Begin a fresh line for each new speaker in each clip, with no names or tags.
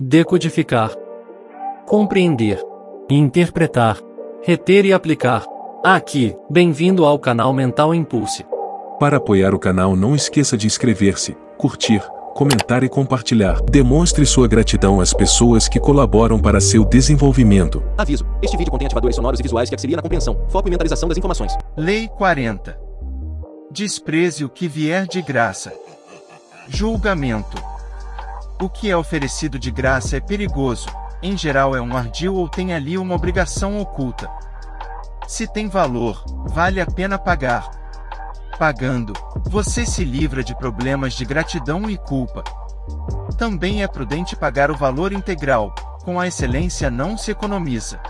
decodificar, compreender, interpretar, reter e aplicar. Aqui, bem-vindo ao canal Mental Impulse.
Para apoiar o canal, não esqueça de inscrever-se, curtir, comentar e compartilhar. Demonstre sua gratidão às pessoas que colaboram para seu desenvolvimento.
Aviso: este vídeo contém ativadores sonoros e visuais que auxiliam na compreensão, foco e mentalização das informações.
Lei 40. Despreze o que vier de graça. Julgamento. O que é oferecido de graça é perigoso, em geral é um ardil ou tem ali uma obrigação oculta. Se tem valor, vale a pena pagar. Pagando, você se livra de problemas de gratidão e culpa. Também é prudente pagar o valor integral, com a excelência não se economiza.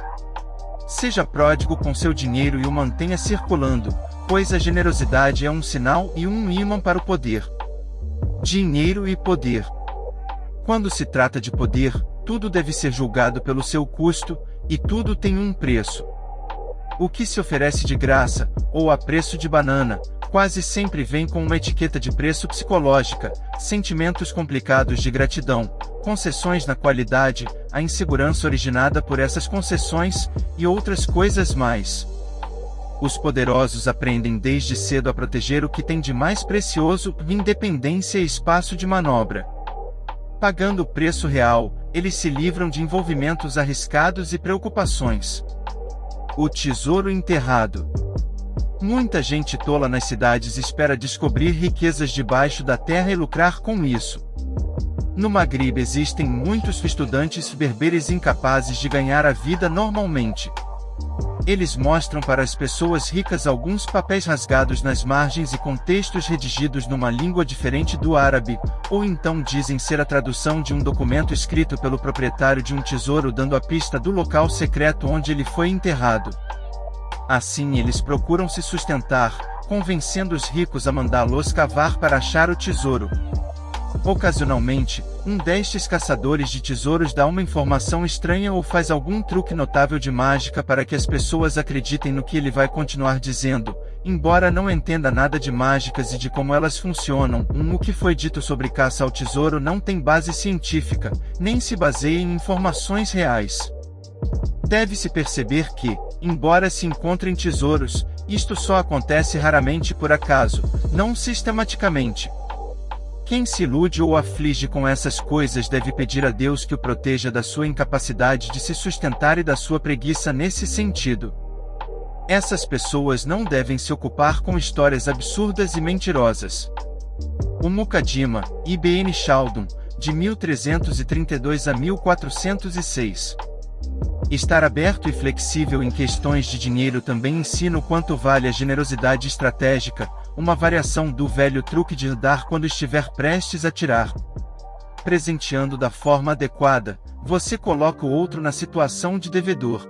Seja pródigo com seu dinheiro e o mantenha circulando, pois a generosidade é um sinal e um ímã para o poder. Dinheiro e poder. Quando se trata de poder, tudo deve ser julgado pelo seu custo, e tudo tem um preço. O que se oferece de graça, ou a preço de banana, quase sempre vem com uma etiqueta de preço psicológica, sentimentos complicados de gratidão, concessões na qualidade, a insegurança originada por essas concessões, e outras coisas mais. Os poderosos aprendem desde cedo a proteger o que tem de mais precioso, independência e espaço de manobra. Pagando o preço real, eles se livram de envolvimentos arriscados e preocupações. O tesouro enterrado. Muita gente tola nas cidades espera descobrir riquezas debaixo da terra e lucrar com isso. No Maghreb existem muitos estudantes berberes incapazes de ganhar a vida normalmente. Eles mostram para as pessoas ricas alguns papéis rasgados nas margens e com textos redigidos numa língua diferente do árabe, ou então dizem ser a tradução de um documento escrito pelo proprietário de um tesouro dando a pista do local secreto onde ele foi enterrado. Assim eles procuram se sustentar, convencendo os ricos a mandá-los cavar para achar o tesouro. Ocasionalmente, um destes caçadores de tesouros dá uma informação estranha ou faz algum truque notável de mágica para que as pessoas acreditem no que ele vai continuar dizendo, embora não entenda nada de mágicas e de como elas funcionam. O que foi dito sobre caça ao tesouro não tem base científica, nem se baseia em informações reais. Deve-se perceber que, embora se encontrem tesouros, isto só acontece raramente por acaso, não sistematicamente. Quem se ilude ou aflige com essas coisas deve pedir a Deus que o proteja da sua incapacidade de se sustentar e da sua preguiça nesse sentido. Essas pessoas não devem se ocupar com histórias absurdas e mentirosas. O Mukaddima, Ibn Khaldun, de 1332 a 1406. Estar aberto e flexível em questões de dinheiro também ensina o quanto vale a generosidade estratégica, uma variação do velho truque de dar quando estiver prestes a tirar. Presenteando da forma adequada, você coloca o outro na situação de devedor.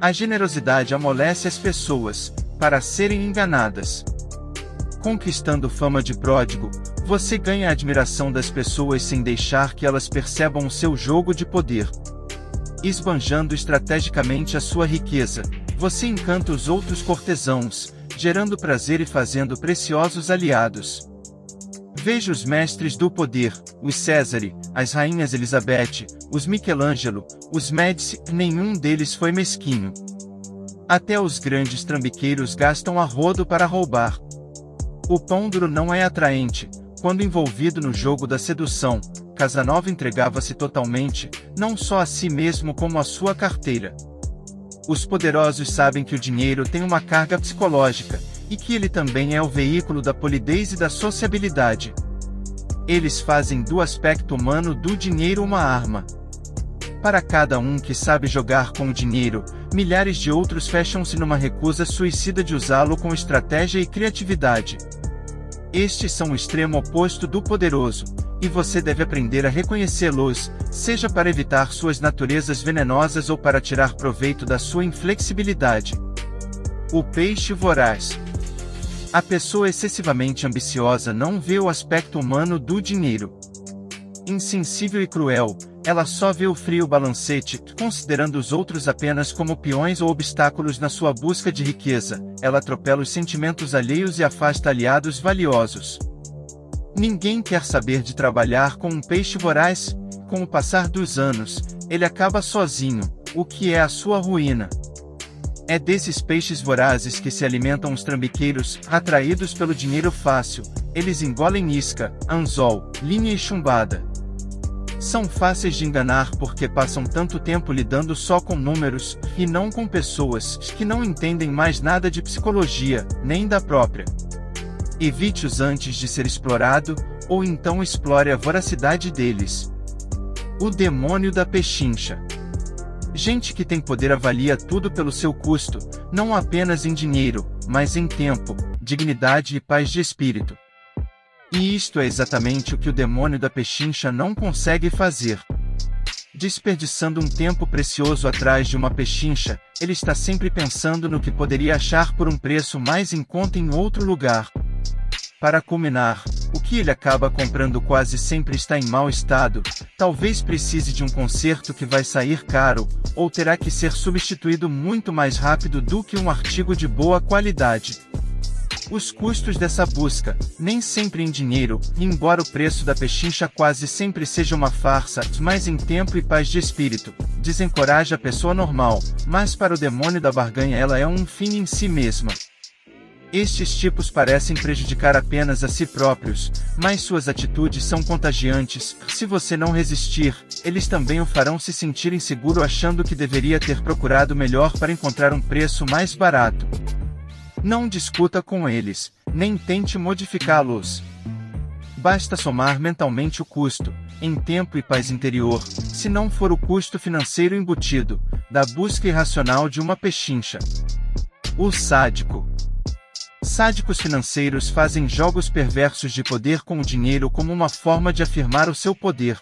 A generosidade amolece as pessoas, para serem enganadas. Conquistando fama de pródigo, você ganha a admiração das pessoas sem deixar que elas percebam o seu jogo de poder. Esbanjando estrategicamente a sua riqueza, você encanta os outros cortesãos, gerando prazer e fazendo preciosos aliados. Veja os mestres do poder, os Césare, as rainhas Elizabeth, os Michelangelo, os Médici, nenhum deles foi mesquinho. Até os grandes trambiqueiros gastam a rodo para roubar. O pão duro não é atraente. Quando envolvido no jogo da sedução, Casanova entregava-se totalmente, não só a si mesmo como a sua carteira. Os poderosos sabem que o dinheiro tem uma carga psicológica, e que ele também é o veículo da polidez e da sociabilidade. Eles fazem do aspecto humano do dinheiro uma arma. Para cada um que sabe jogar com o dinheiro, milhares de outros fecham-se numa recusa suicida de usá-lo com estratégia e criatividade. Estes são o extremo oposto do poderoso, e você deve aprender a reconhecê-los, seja para evitar suas naturezas venenosas ou para tirar proveito da sua inflexibilidade. O peixe voraz. A pessoa excessivamente ambiciosa não vê o aspecto humano do dinheiro. Insensível e cruel, ela só vê o frio balancete, considerando os outros apenas como peões ou obstáculos na sua busca de riqueza. Ela atropela os sentimentos alheios e afasta aliados valiosos. Ninguém quer saber de trabalhar com um peixe voraz, com o passar dos anos, ele acaba sozinho, o que é a sua ruína. É desses peixes vorazes que se alimentam os trambiqueiros, atraídos pelo dinheiro fácil. Eles engolem isca, anzol, linha e chumbada. São fáceis de enganar porque passam tanto tempo lidando só com números, e não com pessoas que não entendem mais nada de psicologia, nem da própria. Evite-os antes de ser explorado, ou então explore a voracidade deles. O demônio da pechincha. Gente que tem poder avalia tudo pelo seu custo, não apenas em dinheiro, mas em tempo, dignidade e paz de espírito. E isto é exatamente o que o demônio da pechincha não consegue fazer. Desperdiçando um tempo precioso atrás de uma pechincha, ele está sempre pensando no que poderia achar por um preço mais em conta em outro lugar. Para culminar, o que ele acaba comprando quase sempre está em mau estado, talvez precise de um conserto que vai sair caro, ou terá que ser substituído muito mais rápido do que um artigo de boa qualidade. Os custos dessa busca, nem sempre em dinheiro, embora o preço da pechincha quase sempre seja uma farsa, mas em tempo e paz de espírito, desencoraja a pessoa normal, mas para o demônio da barganha ela é um fim em si mesma. Estes tipos parecem prejudicar apenas a si próprios, mas suas atitudes são contagiantes. Se você não resistir, eles também o farão se sentir inseguro achando que deveria ter procurado melhor para encontrar um preço mais barato. Não discuta com eles, nem tente modificá-los. Basta somar mentalmente o custo, em tempo e paz interior, se não for o custo financeiro embutido, da busca irracional de uma pechincha. O sádico. Sádicos financeiros fazem jogos perversos de poder com o dinheiro como uma forma de afirmar o seu poder.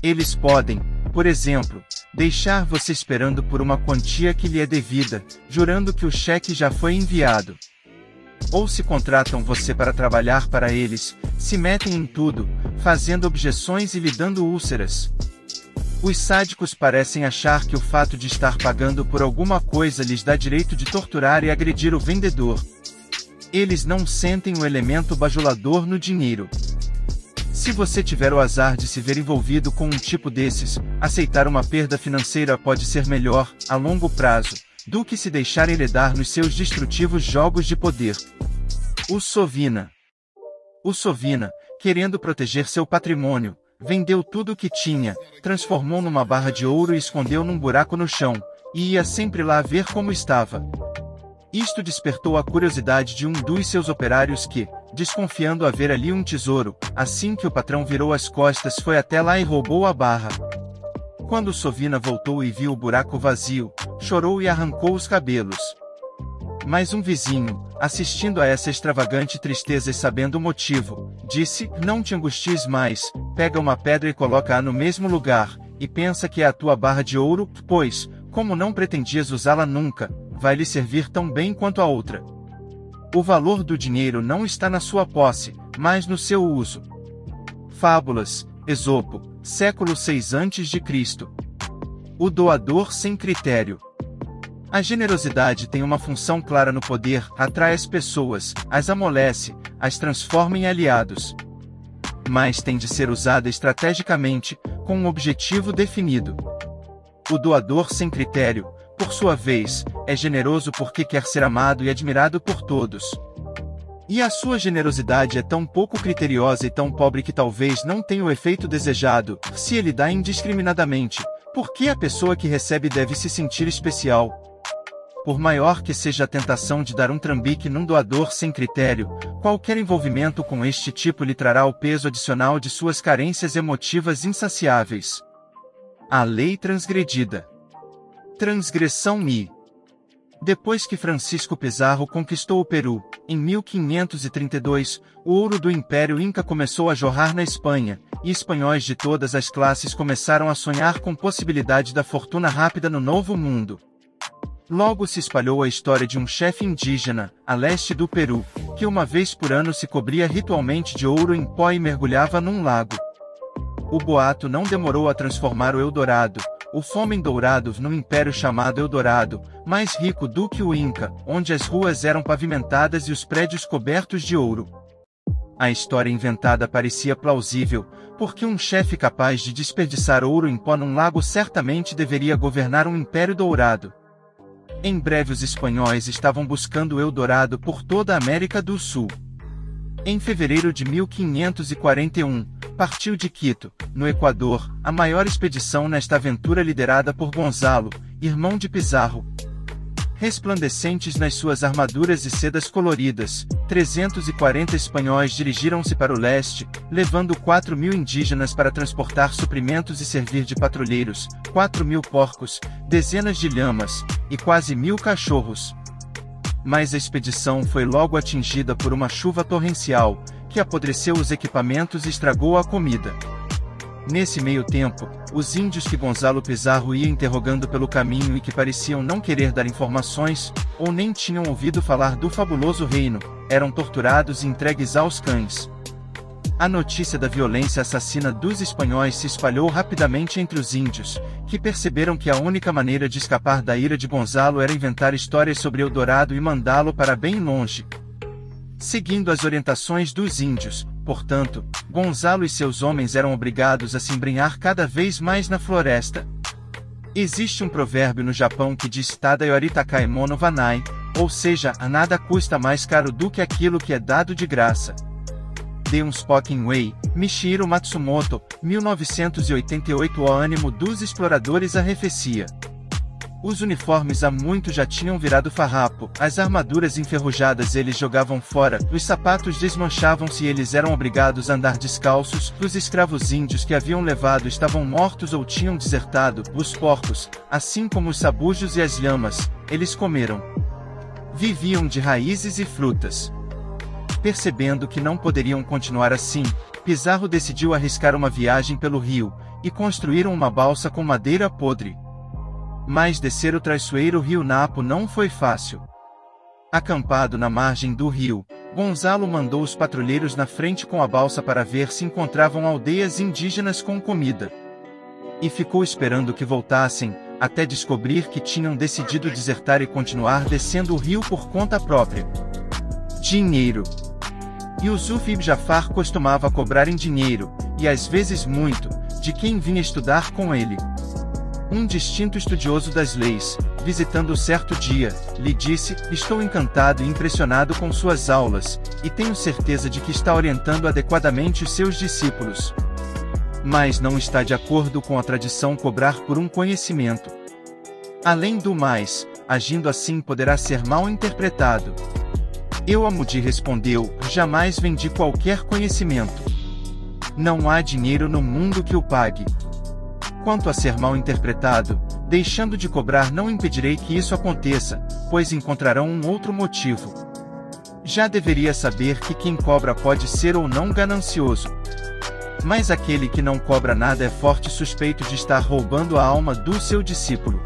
Eles podem, por exemplo, deixar você esperando por uma quantia que lhe é devida, jurando que o cheque já foi enviado. Ou se contratam você para trabalhar para eles, se metem em tudo, fazendo objeções e lhe dando úlceras. Os sádicos parecem achar que o fato de estar pagando por alguma coisa lhes dá direito de torturar e agredir o vendedor. Eles não sentem o elemento bajulador no dinheiro. Se você tiver o azar de se ver envolvido com um tipo desses, aceitar uma perda financeira pode ser melhor, a longo prazo, do que se deixar enredar nos seus destrutivos jogos de poder. O Sovina. O Sovina, querendo proteger seu patrimônio, vendeu tudo o que tinha, transformou numa barra de ouro e escondeu num buraco no chão, e ia sempre lá ver como estava. Isto despertou a curiosidade de um dos seus operários que, desconfiando haver ali um tesouro, assim que o patrão virou as costas foi até lá e roubou a barra. Quando Sovina voltou e viu o buraco vazio, chorou e arrancou os cabelos. Mas um vizinho, assistindo a essa extravagante tristeza e sabendo o motivo, disse: "Não te angusties mais, pega uma pedra e coloca-a no mesmo lugar, e pensa que é a tua barra de ouro, pois, como não pretendias usá-la nunca, vai lhe servir tão bem quanto a outra." O valor do dinheiro não está na sua posse, mas no seu uso. Fábulas, Esopo, século VI a.C. O doador sem critério. A generosidade tem uma função clara no poder, atrai as pessoas, as amolece, as transforma em aliados. Mas tem de ser usada estrategicamente, com um objetivo definido. O doador sem critério, por sua vez, é generoso porque quer ser amado e admirado por todos. E a sua generosidade é tão pouco criteriosa e tão pobre que talvez não tenha o efeito desejado, se ele dá indiscriminadamente, porque a pessoa que recebe deve se sentir especial. Por maior que seja a tentação de dar um trambique num doador sem critério, qualquer envolvimento com este tipo lhe trará o peso adicional de suas carências emotivas insaciáveis. A lei transgredida. Transgressão Mi. Depois que Francisco Pizarro conquistou o Peru, em 1532, o ouro do Império Inca começou a jorrar na Espanha, e espanhóis de todas as classes começaram a sonhar com possibilidade da fortuna rápida no Novo Mundo. Logo se espalhou a história de um chefe indígena, a leste do Peru, que uma vez por ano se cobria ritualmente de ouro em pó e mergulhava num lago. O boato não demorou a transformar o Eldorado, o Fomem Dourado, num império chamado Eldorado, mais rico do que o Inca, onde as ruas eram pavimentadas e os prédios cobertos de ouro. A história inventada parecia plausível, porque um chefe capaz de desperdiçar ouro em pó num lago certamente deveria governar um império dourado. Em breve os espanhóis estavam buscando o Eldorado por toda a América do Sul. Em fevereiro de 1541, partiu de Quito, no Equador, a maior expedição nesta aventura liderada por Gonzalo, irmão de Pizarro. Resplandecentes nas suas armaduras e sedas coloridas, 340 espanhóis dirigiram-se para o leste, levando 4.000 indígenas para transportar suprimentos e servir de patrulheiros, 4.000 porcos, dezenas de lhamas, e quase 1.000 cachorros. Mas a expedição foi logo atingida por uma chuva torrencial, que apodreceu os equipamentos e estragou a comida. Nesse meio tempo, os índios que Gonzalo Pizarro ia interrogando pelo caminho e que pareciam não querer dar informações, ou nem tinham ouvido falar do fabuloso reino, eram torturados e entregues aos cães. A notícia da violência assassina dos espanhóis se espalhou rapidamente entre os índios, que perceberam que a única maneira de escapar da ira de Gonzalo era inventar histórias sobre Eldorado e mandá-lo para bem longe. Seguindo as orientações dos índios, portanto, Gonzalo e seus homens eram obrigados a se embrenhar cada vez mais na floresta. Existe um provérbio no Japão que diz Tada yoritakai mono vanai, ou seja, a nada custa mais caro do que aquilo que é dado de graça. De Unspoken Way, Michiro Matsumoto, 1988. O ânimo dos exploradores arrefecia. Os uniformes há muito já tinham virado farrapo, as armaduras enferrujadas eles jogavam fora, os sapatos desmanchavam-se e eles eram obrigados a andar descalços, os escravos índios que haviam levado estavam mortos ou tinham desertado, os porcos, assim como os sabujos e as lhamas, eles comeram. Viviam de raízes e frutas. Percebendo que não poderiam continuar assim, Pizarro decidiu arriscar uma viagem pelo rio, e construíram uma balsa com madeira podre. Mas descer o traiçoeiro rio Napo não foi fácil. Acampado na margem do rio, Gonzalo mandou os patrulheiros na frente com a balsa para ver se encontravam aldeias indígenas com comida. E ficou esperando que voltassem, até descobrir que tinham decidido desertar e continuar descendo o rio por conta própria. Dinheiro. Yusuf ibn Jafar costumava cobrar em dinheiro, e às vezes muito, de quem vinha estudar com ele. Um distinto estudioso das leis, visitando-o certo dia, lhe disse: "Estou encantado e impressionado com suas aulas, e tenho certeza de que está orientando adequadamente os seus discípulos. Mas não está de acordo com a tradição cobrar por um conhecimento. Além do mais, agindo assim poderá ser mal interpretado." Amudi respondeu: "Jamais vendi qualquer conhecimento. Não há dinheiro no mundo que o pague. Quanto a ser mal interpretado, deixando de cobrar não impedirei que isso aconteça, pois encontrarão um outro motivo. Já deveria saber que quem cobra pode ser ou não ganancioso. Mas aquele que não cobra nada é forte suspeito de estar roubando a alma do seu discípulo.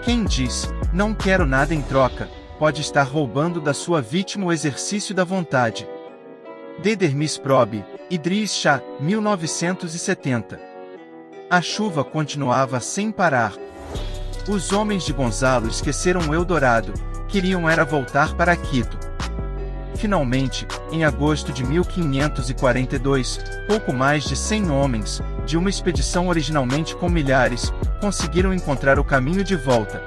Quem diz, não quero nada em troca, pode estar roubando da sua vítima o exercício da vontade." Dermis Probe, Idris Shah, 1970. A chuva continuava sem parar. Os homens de Gonzalo esqueceram o Eldorado, queriam era voltar para Quito. Finalmente, em agosto de 1542, pouco mais de 100 homens, de uma expedição originalmente com milhares, conseguiram encontrar o caminho de volta.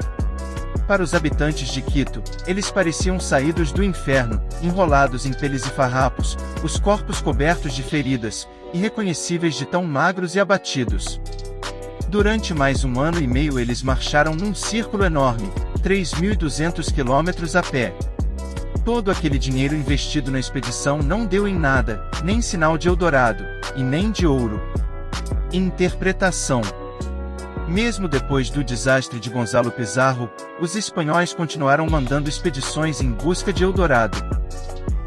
Para os habitantes de Quito, eles pareciam saídos do inferno, enrolados em peles e farrapos, os corpos cobertos de feridas, irreconhecíveis de tão magros e abatidos. Durante mais 1 ano e meio eles marcharam num círculo enorme, 3.200 quilômetros a pé. Todo aquele dinheiro investido na expedição não deu em nada, nem sinal de Eldorado, e nem de ouro. Interpretação. Mesmo depois do desastre de Gonzalo Pizarro, os espanhóis continuaram mandando expedições em busca de Eldorado.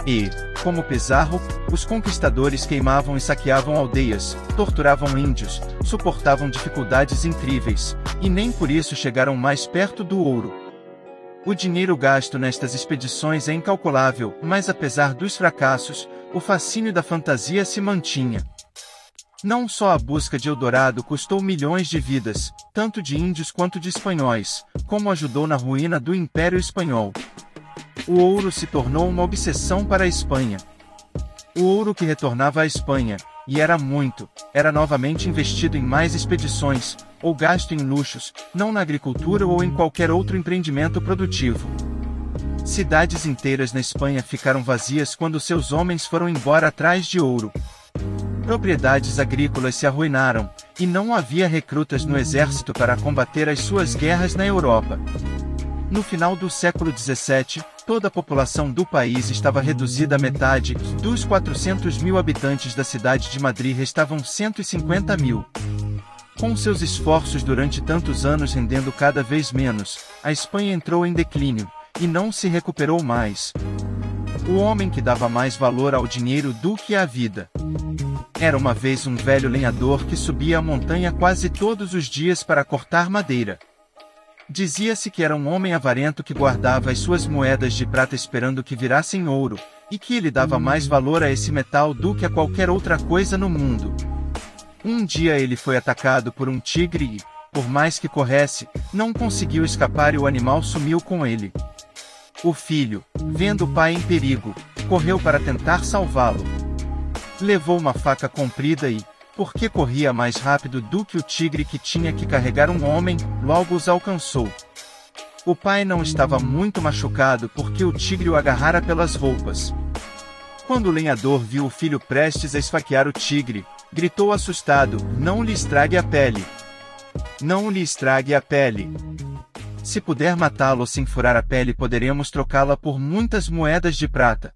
E, como Pizarro, os conquistadores queimavam e saqueavam aldeias, torturavam índios, suportavam dificuldades incríveis, e nem por isso chegaram mais perto do ouro. O dinheiro gasto nestas expedições é incalculável, mas apesar dos fracassos, o fascínio da fantasia se mantinha. Não só a busca de Eldorado custou milhões de vidas, tanto de índios quanto de espanhóis, como ajudou na ruína do Império Espanhol. O ouro se tornou uma obsessão para a Espanha. O ouro que retornava à Espanha, e era muito, era novamente investido em mais expedições, ou gasto em luxos, não na agricultura ou em qualquer outro empreendimento produtivo. Cidades inteiras na Espanha ficaram vazias quando seus homens foram embora atrás de ouro. Propriedades agrícolas se arruinaram, e não havia recrutas no exército para combater as suas guerras na Europa. No final do século XVII, toda a população do país estava reduzida à metade, dos 400 mil habitantes da cidade de Madrid restavam 150 mil. Com seus esforços durante tantos anos rendendo cada vez menos, a Espanha entrou em declínio, e não se recuperou mais. O homem que dava mais valor ao dinheiro do que à vida. Era uma vez um velho lenhador que subia a montanha quase todos os dias para cortar madeira. Dizia-se que era um homem avarento que guardava as suas moedas de prata esperando que virassem ouro, e que ele dava mais valor a esse metal do que a qualquer outra coisa no mundo. Um dia ele foi atacado por um tigre e, por mais que corresse, não conseguiu escapar e o animal sumiu com ele. O filho, vendo o pai em perigo, correu para tentar salvá-lo. Levou uma faca comprida e, porque corria mais rápido do que o tigre que tinha que carregar um homem, logo os alcançou. O pai não estava muito machucado porque o tigre o agarrara pelas roupas. Quando o lenhador viu o filho prestes a esfaquear o tigre, gritou assustado: "Não lhe estrague a pele! Não lhe estrague a pele! Se puder matá-lo sem furar a pele, poderemos trocá-la por muitas moedas de prata.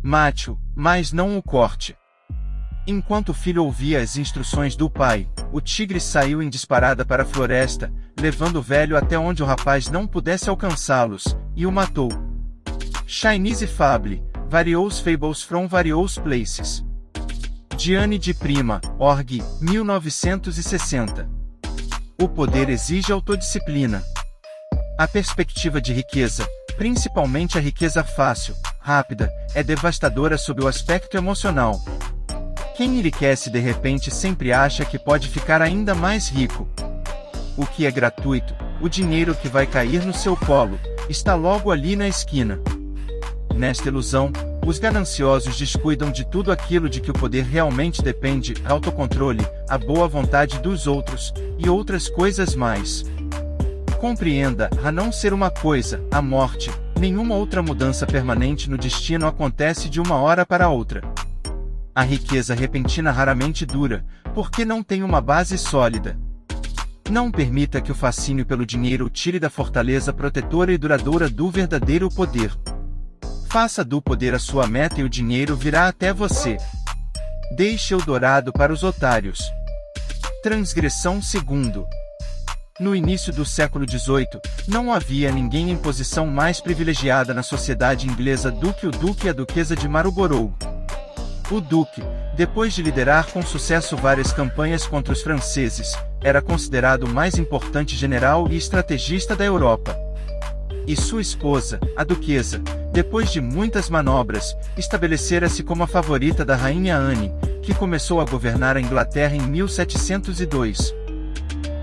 Mate-o, mas não o corte." Enquanto o filho ouvia as instruções do pai, o tigre saiu em disparada para a floresta, levando o velho até onde o rapaz não pudesse alcançá-los, e o matou. Chinese Fable, Various Fables from Various Places. Gianni de Prima, Org, 1960. O poder exige autodisciplina. A perspectiva de riqueza, principalmente a riqueza fácil, rápida, é devastadora sob o aspecto emocional. Quem enriquece de repente sempre acha que pode ficar ainda mais rico. O que é gratuito, o dinheiro que vai cair no seu colo, está logo ali na esquina. Nesta ilusão, os gananciosos descuidam de tudo aquilo de que o poder realmente depende: autocontrole, a boa vontade dos outros, e outras coisas mais. Compreenda, a não ser uma coisa, a morte, nenhuma outra mudança permanente no destino acontece de uma hora para outra. A riqueza repentina raramente dura, porque não tem uma base sólida. Não permita que o fascínio pelo dinheiro o tire da fortaleza protetora e duradoura do verdadeiro poder. Faça do poder a sua meta e o dinheiro virá até você. Deixe Eldorado para os otários. Transgressão 2. No início do século XVIII, não havia ninguém em posição mais privilegiada na sociedade inglesa do que o duque e a duquesa de Marlborough. O duque, depois de liderar com sucesso várias campanhas contra os franceses, era considerado o mais importante general e estrategista da Europa. E sua esposa, a duquesa, depois de muitas manobras, estabelecera-se como a favorita da rainha Anne, que começou a governar a Inglaterra em 1702.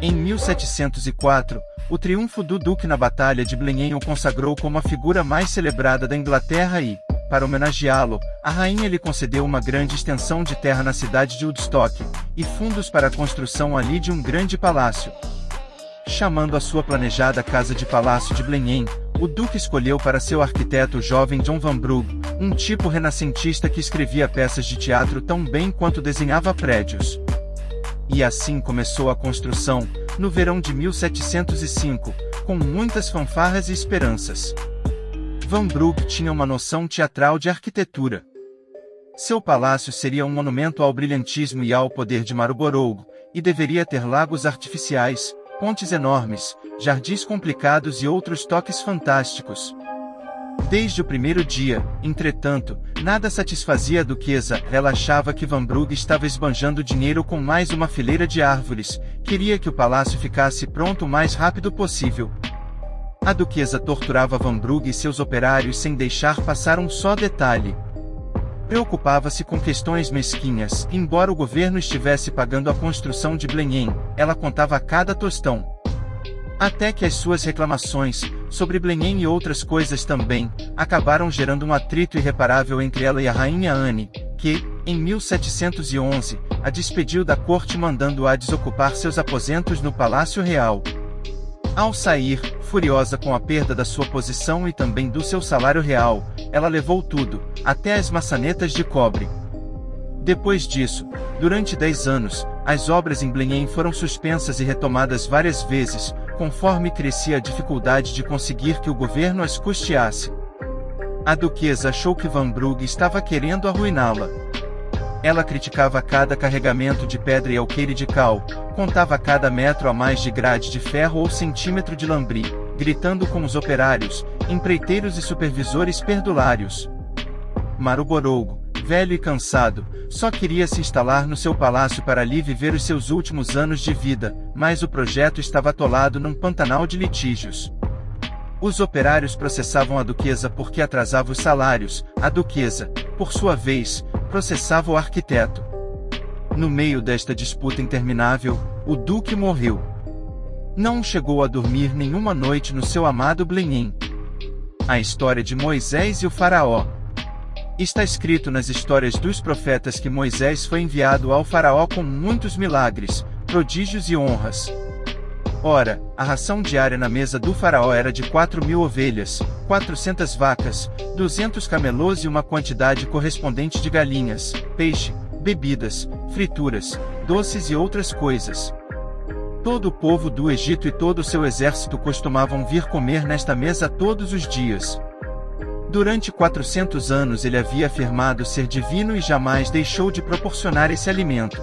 Em 1704, o triunfo do duque na Batalha de Blenheim o consagrou como a figura mais celebrada da Inglaterra e, para homenageá-lo, a rainha lhe concedeu uma grande extensão de terra na cidade de Woodstock, e fundos para a construção ali de um grande palácio. Chamando a sua planejada casa de palácio de Blenheim, o duque escolheu para seu arquiteto o jovem John Vanbrugh, um tipo renascentista que escrevia peças de teatro tão bem quanto desenhava prédios. E assim começou a construção, no verão de 1705, com muitas fanfarras e esperanças. Vanbrugh tinha uma noção teatral de arquitetura. Seu palácio seria um monumento ao brilhantismo e ao poder de Marlborough, e deveria ter lagos artificiais, pontes enormes, jardins complicados e outros toques fantásticos. Desde o primeiro dia, entretanto, nada satisfazia a duquesa. Ela achava que Vanbrugh estava esbanjando dinheiro com mais uma fileira de árvores, queria que o palácio ficasse pronto o mais rápido possível. A duquesa torturava Vanbrugh e seus operários sem deixar passar um só detalhe. Preocupava-se com questões mesquinhas. Embora o governo estivesse pagando a construção de Blenheim, ela contava cada tostão. Até que as suas reclamações, sobre Blenheim e outras coisas também, acabaram gerando um atrito irreparável entre ela e a rainha Anne, que, em 1711, a despediu da corte mandando-a desocupar seus aposentos no Palácio Real. Ao sair, furiosa com a perda da sua posição e também do seu salário real, ela levou tudo, até as maçanetas de cobre. Depois disso, durante 10 anos, as obras em Blenheim foram suspensas e retomadas várias vezes, conforme crescia a dificuldade de conseguir que o governo as custeasse. A duquesa achou que Van Brugge estava querendo arruiná-la. Ela criticava cada carregamento de pedra e alqueire de cal, contava cada metro a mais de grade de ferro ou centímetro de lambri, gritando com os operários, empreiteiros e supervisores perdulários. Marlborough, velho e cansado, só queria se instalar no seu palácio para ali viver os seus últimos anos de vida, mas o projeto estava atolado num pantanal de litígios. Os operários processavam a duquesa porque atrasava os salários, a duquesa, por sua vez, processava o arquiteto. No meio desta disputa interminável, o duque morreu. Não chegou a dormir nenhuma noite no seu amado Blenheim. A história de Moisés e o faraó. Está escrito nas histórias dos profetas que Moisés foi enviado ao faraó com muitos milagres, prodígios e honras. Ora, a ração diária na mesa do faraó era de 4.000 ovelhas, 400 vacas, 200 camelôs e uma quantidade correspondente de galinhas, peixe, bebidas, frituras, doces e outras coisas. Todo o povo do Egito e todo o seu exército costumavam vir comer nesta mesa todos os dias. Durante 400 anos ele havia afirmado ser divino e jamais deixou de proporcionar esse alimento.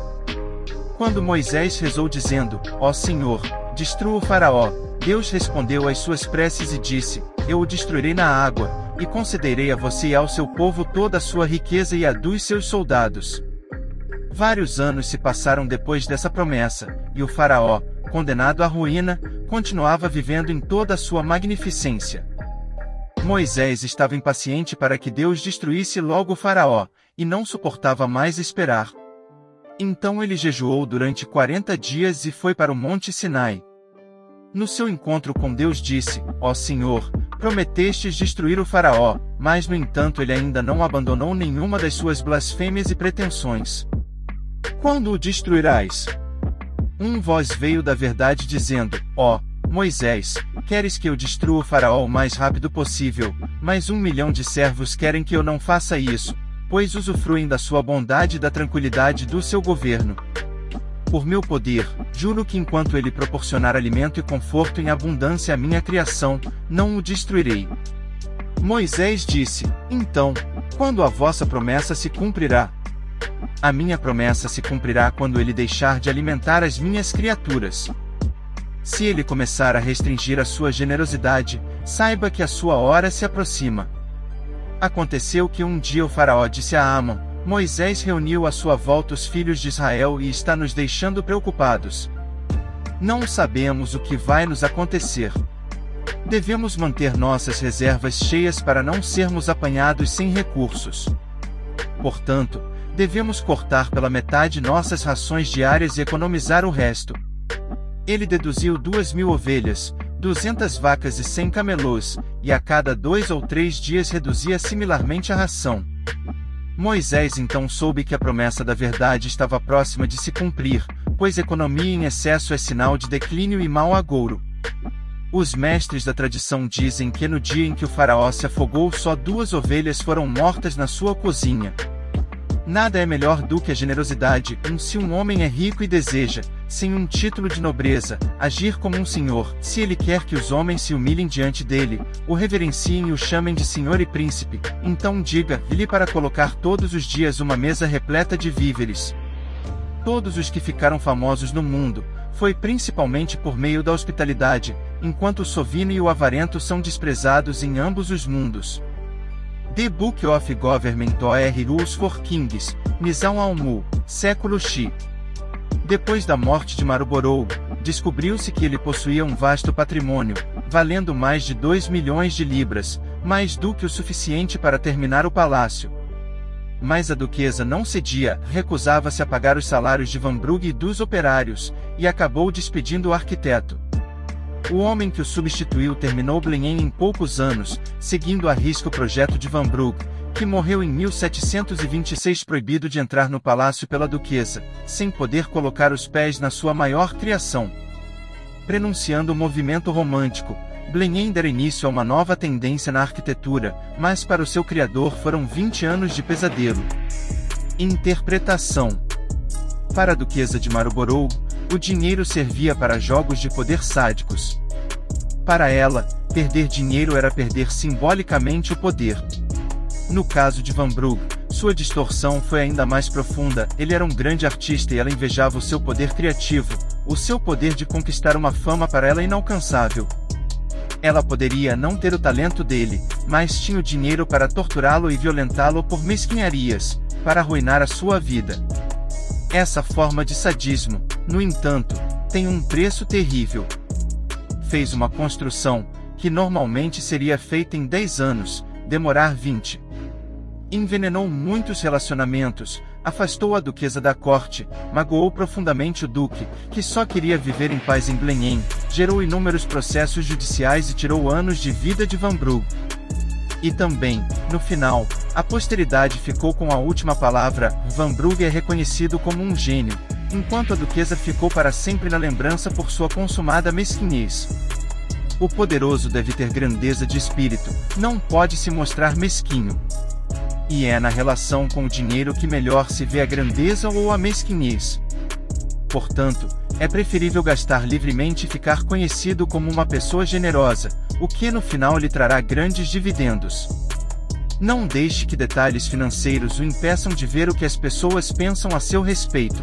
Quando Moisés rezou dizendo, ó Senhor, destrua o faraó, Deus respondeu às suas preces e disse, eu o destruirei na água, e concederei a você e ao seu povo toda a sua riqueza e a dos seus soldados. Vários anos se passaram depois dessa promessa, e o faraó, condenado à ruína, continuava vivendo em toda a sua magnificência. Moisés estava impaciente para que Deus destruísse logo o faraó, e não suportava mais esperar. Então ele jejuou durante 40 dias e foi para o Monte Sinai. No seu encontro com Deus disse, ó Senhor, prometestes destruir o faraó, mas no entanto ele ainda não abandonou nenhuma das suas blasfêmias e pretensões. Quando o destruirás? Voz veio da verdade dizendo, ó Moisés, queres que eu destrua o faraó o mais rápido possível, mas 1 milhão de servos querem que eu não faça isso, pois usufruem da sua bondade e da tranquilidade do seu governo. Por meu poder, juro que enquanto ele proporcionar alimento e conforto em abundância à minha criação, não o destruirei. Moisés disse, então, quando a vossa promessa se cumprirá? A minha promessa se cumprirá quando ele deixar de alimentar as minhas criaturas. Se ele começar a restringir a sua generosidade, saiba que a sua hora se aproxima. Aconteceu que um dia o faraó disse a Amon, Moisés reuniu à sua volta os filhos de Israel e está nos deixando preocupados. Não sabemos o que vai nos acontecer. Devemos manter nossas reservas cheias para não sermos apanhados sem recursos. Portanto, devemos cortar pela metade nossas rações diárias e economizar o resto. Ele deduziu 2.000 ovelhas, 200 vacas e 100 camelôs, e a cada 2 ou 3 dias reduzia similarmente a ração. Moisés então soube que a promessa da verdade estava próxima de se cumprir, pois economia em excesso é sinal de declínio e mau agouro. Os mestres da tradição dizem que no dia em que o faraó se afogou só 2 ovelhas foram mortas na sua cozinha. Nada é melhor do que a generosidade, se um homem é rico e deseja, sem um título de nobreza, agir como um senhor, se ele quer que os homens se humilhem diante dele, o reverenciem e o chamem de senhor e príncipe, então diga-lhe para colocar todos os dias uma mesa repleta de víveres. Todos os que ficaram famosos no mundo, foi principalmente por meio da hospitalidade, enquanto o sovino e o avarento são desprezados em ambos os mundos. The Book of Government or Rules for Kings, Nizam al-Mulk, século X. Depois da morte de Marlborough, descobriu-se que ele possuía um vasto patrimônio, valendo mais de 2 milhões de libras, mais do que o suficiente para terminar o palácio. Mas a duquesa não cedia, recusava-se a pagar os salários de Van Brugge e dos operários, e acabou despedindo o arquiteto. O homem que o substituiu terminou Blenheim em poucos anos, seguindo à risca o projeto de Van Brugge, que morreu em 1726 proibido de entrar no palácio pela duquesa, sem poder colocar os pés na sua maior criação. Prenunciando o movimento romântico, Blenheim dera início a uma nova tendência na arquitetura, mas para o seu criador foram 20 anos de pesadelo. Interpretação. Para a duquesa de Marlborough, o dinheiro servia para jogos de poder sádicos. Para ela, perder dinheiro era perder simbolicamente o poder. No caso de Van Brugh, sua distorção foi ainda mais profunda. Ele era um grande artista e ela invejava o seu poder criativo, o seu poder de conquistar uma fama para ela inalcançável. Ela poderia não ter o talento dele, mas tinha o dinheiro para torturá-lo e violentá-lo por mesquinharias, para arruinar a sua vida. Essa forma de sadismo, no entanto, tem um preço terrível. Fez uma construção, que normalmente seria feita em 10 anos, demorar 20. Envenenou muitos relacionamentos, afastou a duquesa da corte, magoou profundamente o duque, que só queria viver em paz em Blenheim, gerou inúmeros processos judiciais e tirou anos de vida de Van Brugh. E também, no final, a posteridade ficou com a última palavra. Van Brugh é reconhecido como um gênio, enquanto a duquesa ficou para sempre na lembrança por sua consumada mesquinhez. O poderoso deve ter grandeza de espírito, não pode se mostrar mesquinho. E é na relação com o dinheiro que melhor se vê a grandeza ou a mesquinhez. Portanto, é preferível gastar livremente e ficar conhecido como uma pessoa generosa, o que no final lhe trará grandes dividendos. Não deixe que detalhes financeiros o impeçam de ver o que as pessoas pensam a seu respeito.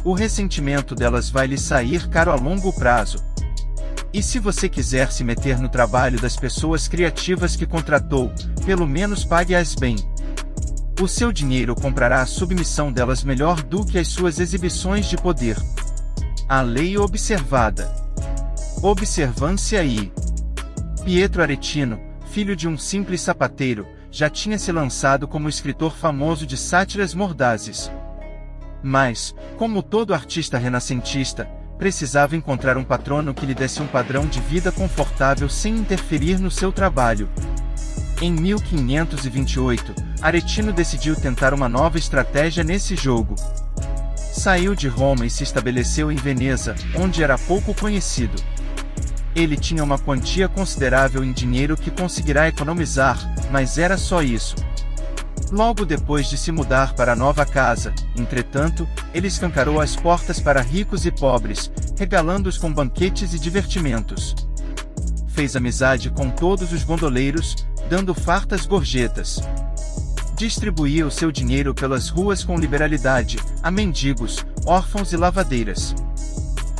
O ressentimento delas vai lhe sair caro a longo prazo. E se você quiser se meter no trabalho das pessoas criativas que contratou, pelo menos pague-as bem. O seu dinheiro comprará a submissão delas melhor do que as suas exibições de poder. A lei observada. Observância I. Pietro Aretino, filho de um simples sapateiro, já tinha se lançado como escritor famoso de sátiras mordazes. Mas, como todo artista renascentista, precisava encontrar um patrono que lhe desse um padrão de vida confortável sem interferir no seu trabalho. Em 1528, Aretino decidiu tentar uma nova estratégia nesse jogo. Saiu de Roma e se estabeleceu em Veneza, onde era pouco conhecido. Ele tinha uma quantia considerável em dinheiro que conseguirá economizar, mas era só isso. Logo depois de se mudar para a nova casa, entretanto, ele escancarou as portas para ricos e pobres, regalando-os com banquetes e divertimentos. Fez amizade com todos os gondoleiros, dando fartas gorjetas. Distribuía o seu dinheiro pelas ruas com liberalidade, a mendigos, órfãos e lavadeiras.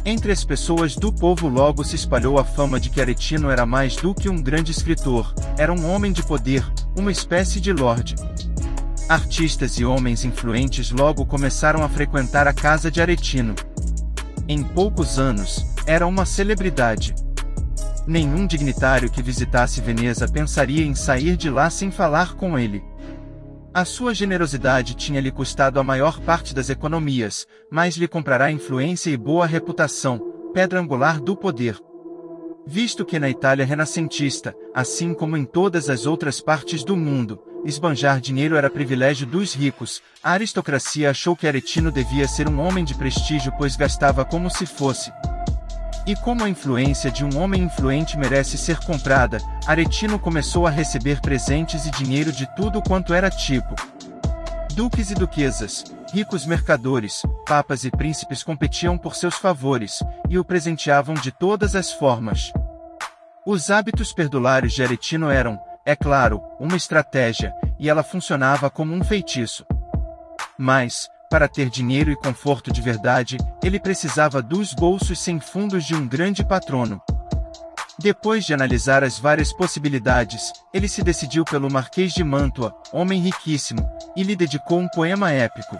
Entre as pessoas do povo logo se espalhou a fama de que Aretino era mais do que um grande escritor, era um homem de poder, uma espécie de lorde. Artistas e homens influentes logo começaram a frequentar a casa de Aretino. Em poucos anos, era uma celebridade. Nenhum dignitário que visitasse Veneza pensaria em sair de lá sem falar com ele. A sua generosidade tinha lhe custado a maior parte das economias, mas lhe comprará influência e boa reputação, pedra angular do poder. Visto que na Itália renascentista, assim como em todas as outras partes do mundo, esbanjar dinheiro era privilégio dos ricos, a aristocracia achou que Aretino devia ser um homem de prestígio pois gastava como se fosse. E como a influência de um homem influente merece ser comprada, Aretino começou a receber presentes e dinheiro de tudo quanto era tipo. Duques e duquesas, ricos mercadores, papas e príncipes competiam por seus favores, e o presenteavam de todas as formas. Os hábitos perdulários de Aretino eram, é claro, uma estratégia, e ela funcionava como um feitiço. Mas, para ter dinheiro e conforto de verdade, ele precisava dos bolsos sem fundos de um grande patrono. Depois de analisar as várias possibilidades, ele se decidiu pelo Marquês de Mantua, homem riquíssimo, e lhe dedicou um poema épico.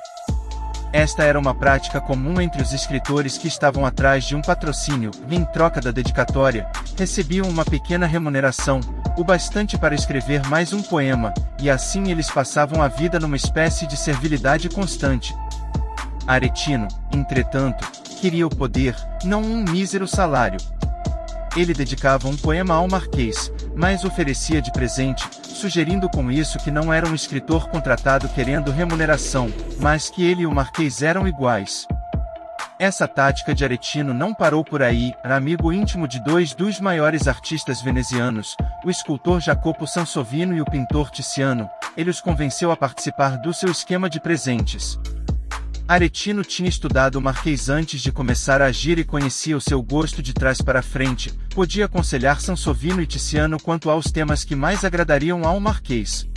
Esta era uma prática comum entre os escritores que estavam atrás de um patrocínio, e em troca da dedicatória, recebiam uma pequena remuneração, o bastante para escrever mais um poema, e assim eles passavam a vida numa espécie de servilidade constante. Aretino, entretanto, queria o poder, não um mísero salário. Ele dedicava um poema ao Marquês, mas oferecia de presente, sugerindo com isso que não era um escritor contratado querendo remuneração, mas que ele e o Marquês eram iguais. Essa tática de Aretino não parou por aí. Era amigo íntimo de dois dos maiores artistas venezianos, o escultor Jacopo Sansovino e o pintor Tiziano. Ele os convenceu a participar do seu esquema de presentes. Aretino tinha estudado o Marquês antes de começar a agir e conhecia o seu gosto de trás para frente. Podia aconselhar Sansovino e Tiziano quanto aos temas que mais agradariam ao Marquês.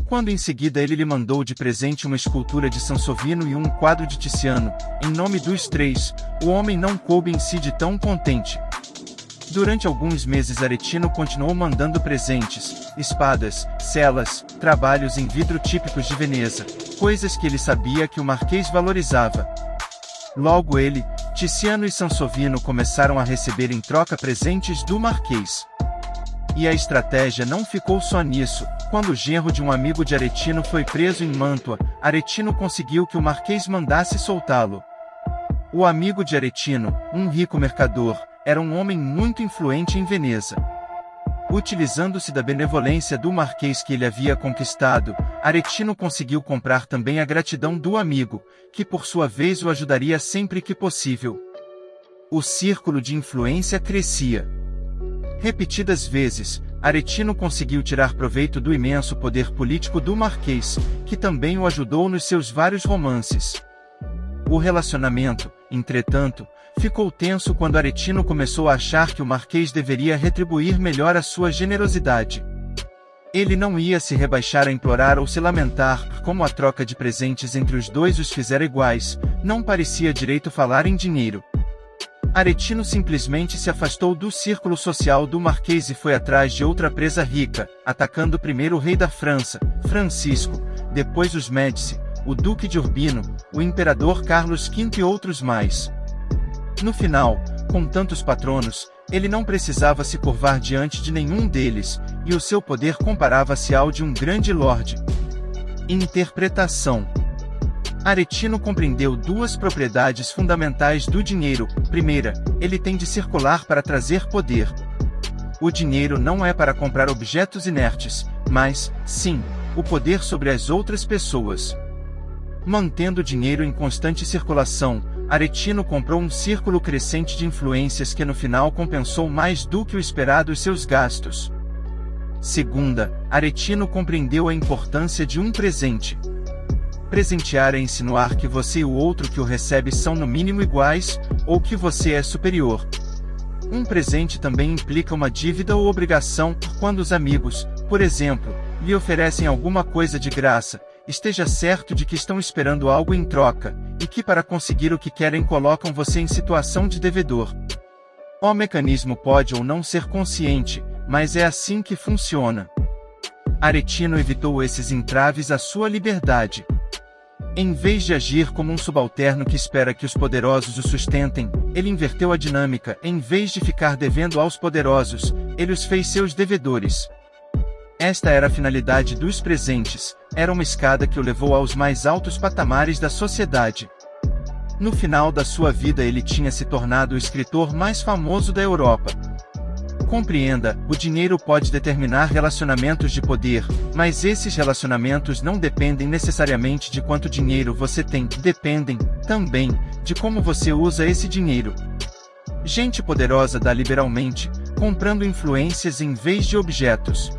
Quando em seguida ele lhe mandou de presente uma escultura de Sansovino e um quadro de Tiziano, em nome dos três, o homem não coube em si de tão contente. Durante alguns meses Aretino continuou mandando presentes, espadas, celas, trabalhos em vidro típicos de Veneza, coisas que ele sabia que o Marquês valorizava. Logo ele, Tiziano e Sansovino começaram a receber em troca presentes do Marquês. E a estratégia não ficou só nisso. Quando o genro de um amigo de Aretino foi preso em Mantua, Aretino conseguiu que o Marquês mandasse soltá-lo. O amigo de Aretino, um rico mercador, era um homem muito influente em Veneza. Utilizando-se da benevolência do Marquês que ele havia conquistado, Aretino conseguiu comprar também a gratidão do amigo, que por sua vez o ajudaria sempre que possível. O círculo de influência crescia. Repetidas vezes, Aretino conseguiu tirar proveito do imenso poder político do Marquês, que também o ajudou nos seus vários romances. O relacionamento, entretanto, ficou tenso quando Aretino começou a achar que o Marquês deveria retribuir melhor a sua generosidade. Ele não ia se rebaixar a implorar ou se lamentar, como a troca de presentes entre os dois os fizera iguais, não parecia direito falar em dinheiro. Aretino simplesmente se afastou do círculo social do Marquês e foi atrás de outra presa rica, atacando primeiro o rei da França, Francisco, depois os Médici, o Duque de Urbino, o imperador Carlos V e outros mais. No final, com tantos patronos, ele não precisava se curvar diante de nenhum deles, e o seu poder comparava-se ao de um grande lorde. Interpretação. Aretino compreendeu duas propriedades fundamentais do dinheiro. Primeira, ele tem de circular para trazer poder. O dinheiro não é para comprar objetos inertes, mas, sim, o poder sobre as outras pessoas. Mantendo o dinheiro em constante circulação, Aretino comprou um círculo crescente de influências que no final compensou mais do que o esperado os seus gastos. Segunda, Aretino compreendeu a importância de um presente. Presentear é insinuar que você e o outro que o recebe são no mínimo iguais, ou que você é superior. Um presente também implica uma dívida ou obrigação. Quando os amigos, por exemplo, lhe oferecem alguma coisa de graça, esteja certo de que estão esperando algo em troca, e que para conseguir o que querem colocam você em situação de devedor. O mecanismo pode ou não ser consciente, mas é assim que funciona. Aretino evitou esses entraves à sua liberdade. Em vez de agir como um subalterno que espera que os poderosos o sustentem, ele inverteu a dinâmica. Em vez de ficar devendo aos poderosos, ele os fez seus devedores. Esta era a finalidade dos presentes, era uma escada que o levou aos mais altos patamares da sociedade. No final da sua vida ele tinha se tornado o escritor mais famoso da Europa. Compreenda, o dinheiro pode determinar relacionamentos de poder, mas esses relacionamentos não dependem necessariamente de quanto dinheiro você tem, dependem, também, de como você usa esse dinheiro. Gente poderosa dá liberalmente, comprando influências em vez de objetos.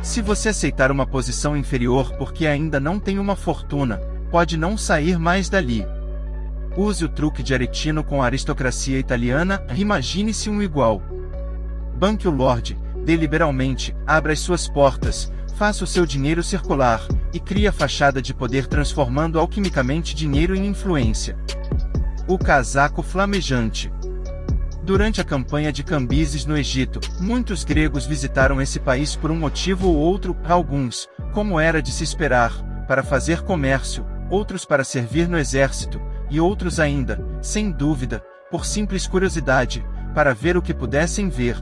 Se você aceitar uma posição inferior porque ainda não tem uma fortuna, pode não sair mais dali. Use o truque de Aretino com a aristocracia italiana, imagine-se um igual. Banque o Lorde, dê liberalmente, abra as suas portas, faça o seu dinheiro circular, e crie a fachada de poder transformando alquimicamente dinheiro em influência. O casaco flamejante. Durante a campanha de Cambises no Egito, muitos gregos visitaram esse país por um motivo ou outro, alguns, como era de se esperar, para fazer comércio, outros para servir no exército, e outros ainda, sem dúvida, por simples curiosidade, para ver o que pudessem ver.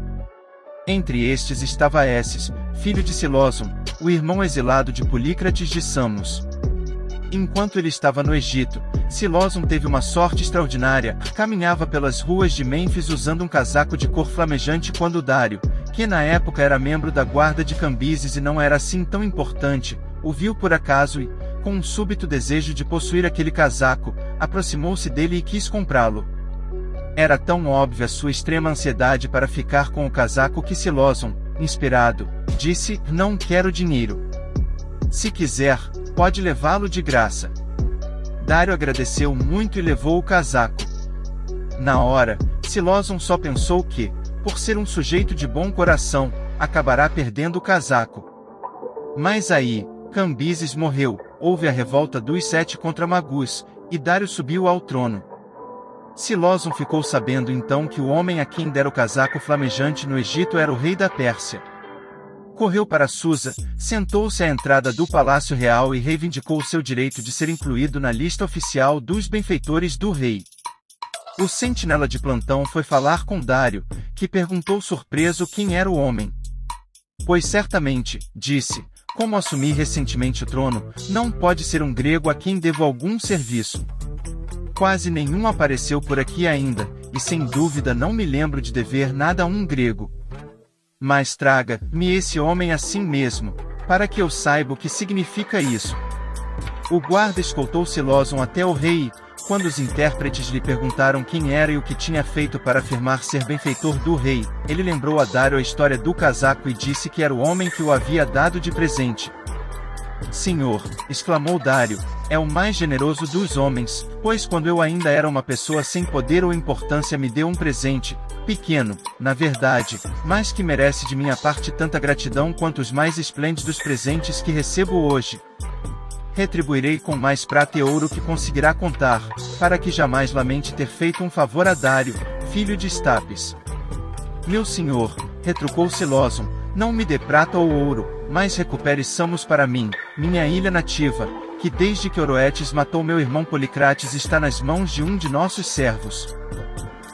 Entre estes estava Esses, filho de Silóson, o irmão exilado de Polícrates de Samos. Enquanto ele estava no Egito, Silóson teve uma sorte extraordinária, caminhava pelas ruas de Mênfis usando um casaco de cor flamejante quando Dário, que na época era membro da guarda de Cambises e não era assim tão importante, o viu por acaso e, com um súbito desejo de possuir aquele casaco, aproximou-se dele e quis comprá-lo. Era tão óbvia sua extrema ansiedade para ficar com o casaco que Silóson, inspirado, disse: "Não quero dinheiro. Se quiser, pode levá-lo de graça." Dário agradeceu muito e levou o casaco. Na hora, Silóson só pensou que, por ser um sujeito de bom coração, acabará perdendo o casaco. Mas aí, Cambises morreu, houve a revolta dos 7 contra Magus, e Dário subiu ao trono. Silóson ficou sabendo então que o homem a quem dera o casaco flamejante no Egito era o rei da Pérsia. Correu para Susa, sentou-se à entrada do Palácio Real e reivindicou seu direito de ser incluído na lista oficial dos benfeitores do rei. O sentinela de plantão foi falar com Dário, que perguntou surpreso quem era o homem. "Pois certamente", disse, "como assumi recentemente o trono, não pode ser um grego a quem devo algum serviço. Quase nenhum apareceu por aqui ainda, e sem dúvida não me lembro de dever nada a um grego. Mas traga-me esse homem assim mesmo, para que eu saiba o que significa isso." O guarda escoltou Silóson até o rei, e, quando os intérpretes lhe perguntaram quem era e o que tinha feito para afirmar ser benfeitor do rei, ele lembrou a Dário a história do casaco e disse que era o homem que o havia dado de presente. "Senhor", exclamou Dário, "é o mais generoso dos homens, pois quando eu ainda era uma pessoa sem poder ou importância me deu um presente, pequeno, na verdade, mas que merece de minha parte tanta gratidão quanto os mais esplêndidos presentes que recebo hoje. Retribuirei com mais prata e ouro que conseguirá contar, para que jamais lamente ter feito um favor a Dário, filho de Estapes." "Meu senhor", retrucou Silóson, "não me dê prata ou ouro, mas recupere Samos para mim, minha ilha nativa, que desde que Oroetes matou meu irmão Policrates está nas mãos de um de nossos servos.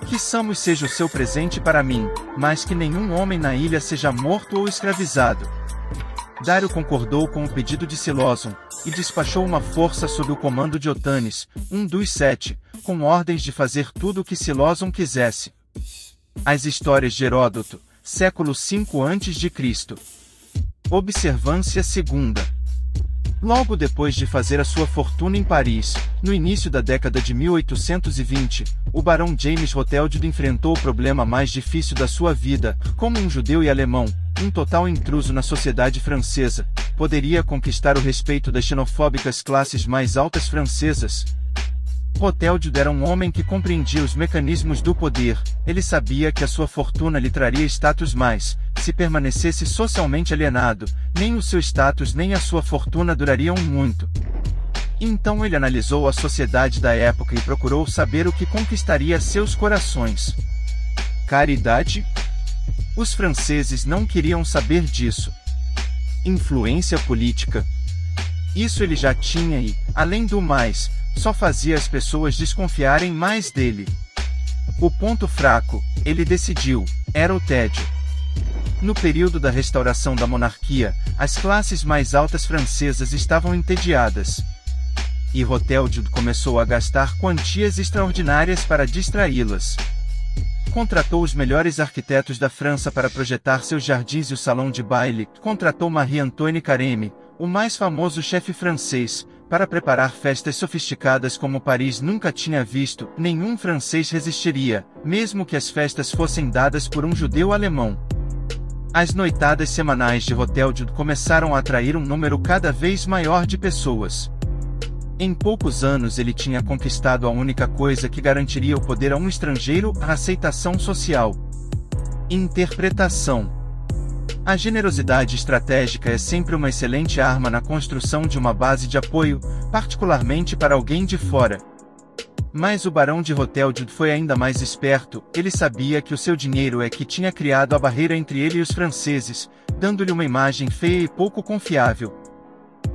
Que Samos seja o seu presente para mim, mas que nenhum homem na ilha seja morto ou escravizado." Dário concordou com o pedido de Silóson, e despachou uma força sob o comando de Otanes, um dos 7, com ordens de fazer tudo o que Silóson quisesse. As histórias de Heródoto, século V a.C. Observância 2. Logo depois de fazer a sua fortuna em Paris, no início da década de 1820, o barão James Rothschild enfrentou o problema mais difícil da sua vida, como um judeu e alemão, um total intruso na sociedade francesa, poderia conquistar o respeito das xenofóbicas classes mais altas francesas. Rothschild era um homem que compreendia os mecanismos do poder, ele sabia que a sua fortuna lhe traria status mais, se permanecesse socialmente alienado, nem o seu status nem a sua fortuna durariam muito. Então ele analisou a sociedade da época e procurou saber o que conquistaria seus corações. Caridade? Os franceses não queriam saber disso. Influência política? Isso ele já tinha e, além do mais, só fazia as pessoas desconfiarem mais dele. O ponto fraco, ele decidiu, era o tédio. No período da restauração da monarquia, as classes mais altas francesas estavam entediadas. E Rothschild começou a gastar quantias extraordinárias para distraí-las. Contratou os melhores arquitetos da França para projetar seus jardins e o salão de baile, contratou Marie-Antoine Carême, o mais famoso chefe francês, para preparar festas sofisticadas como Paris nunca tinha visto. Nenhum francês resistiria, mesmo que as festas fossem dadas por um judeu alemão. As noitadas semanais de Rothschild começaram a atrair um número cada vez maior de pessoas. Em poucos anos ele tinha conquistado a única coisa que garantiria o poder a um estrangeiro, a aceitação social. Interpretação. A generosidade estratégica é sempre uma excelente arma na construção de uma base de apoio, particularmente para alguém de fora. Mas o barão de Rothschild foi ainda mais esperto, ele sabia que o seu dinheiro é que tinha criado a barreira entre ele e os franceses, dando-lhe uma imagem feia e pouco confiável.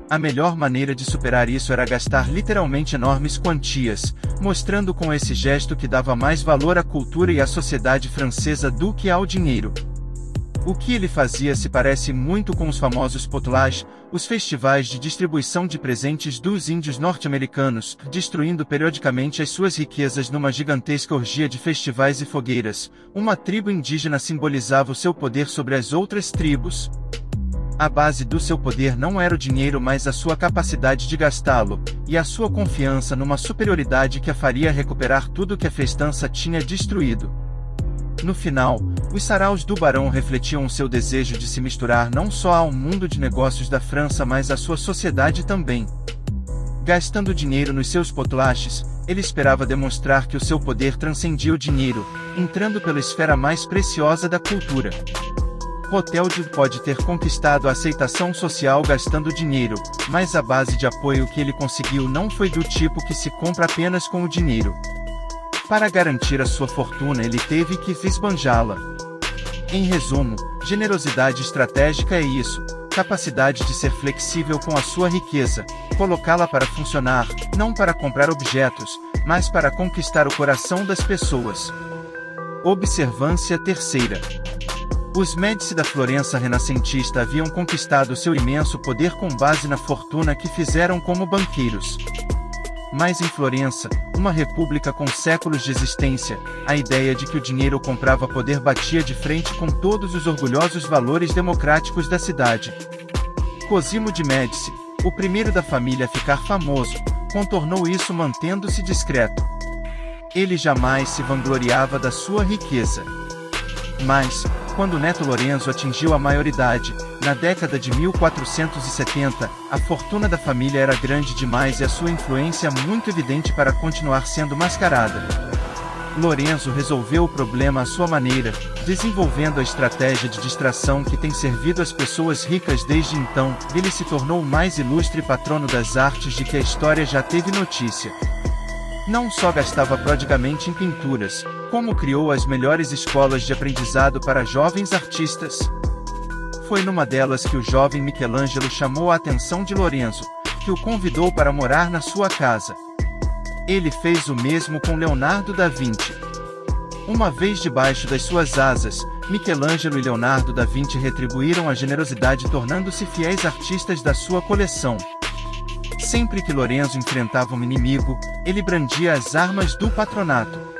A melhor maneira de superar isso era gastar literalmente enormes quantias, mostrando com esse gesto que dava mais valor à cultura e à sociedade francesa do que ao dinheiro. O que ele fazia se parece muito com os famosos potlatch, os festivais de distribuição de presentes dos índios norte-americanos, destruindo periodicamente as suas riquezas numa gigantesca orgia de festivais e fogueiras. Uma tribo indígena simbolizava o seu poder sobre as outras tribos. A base do seu poder não era o dinheiro, mas a sua capacidade de gastá-lo, e a sua confiança numa superioridade que a faria recuperar tudo que a festança tinha destruído. No final, os saraus do barão refletiam o seu desejo de se misturar não só ao mundo de negócios da França, mas à sua sociedade também. Gastando dinheiro nos seus potlatches, ele esperava demonstrar que o seu poder transcendia o dinheiro, entrando pela esfera mais preciosa da cultura. Rothschild pode ter conquistado a aceitação social gastando dinheiro, mas a base de apoio que ele conseguiu não foi do tipo que se compra apenas com o dinheiro. Para garantir a sua fortuna, ele teve que esbanjá-la. Em resumo, generosidade estratégica é isso: capacidade de ser flexível com a sua riqueza, colocá-la para funcionar, não para comprar objetos, mas para conquistar o coração das pessoas. Observância terceira. Os Médici da Florença renascentista haviam conquistado seu imenso poder com base na fortuna que fizeram como banqueiros. Mas em Florença, uma república com séculos de existência, a ideia de que o dinheiro comprava poder batia de frente com todos os orgulhosos valores democráticos da cidade. Cosimo de Médici, o primeiro da família a ficar famoso, contornou isso mantendo-se discreto. Ele jamais se vangloriava da sua riqueza. Mas, quando o neto Lorenzo atingiu a maioridade, na década de 1470, a fortuna da família era grande demais e a sua influência muito evidente para continuar sendo mascarada. Lorenzo resolveu o problema à sua maneira, desenvolvendo a estratégia de distração que tem servido às pessoas ricas desde então. Ele se tornou o mais ilustre patrono das artes de que a história já teve notícia. Não só gastava prodigamente em pinturas, como criou as melhores escolas de aprendizado para jovens artistas. Foi numa delas que o jovem Michelangelo chamou a atenção de Lorenzo, que o convidou para morar na sua casa. Ele fez o mesmo com Leonardo da Vinci. Uma vez debaixo das suas asas, Michelangelo e Leonardo da Vinci retribuíram a generosidade, tornando-se fiéis artistas da sua coleção. Sempre que Lorenzo enfrentava um inimigo, ele brandia as armas do patronato.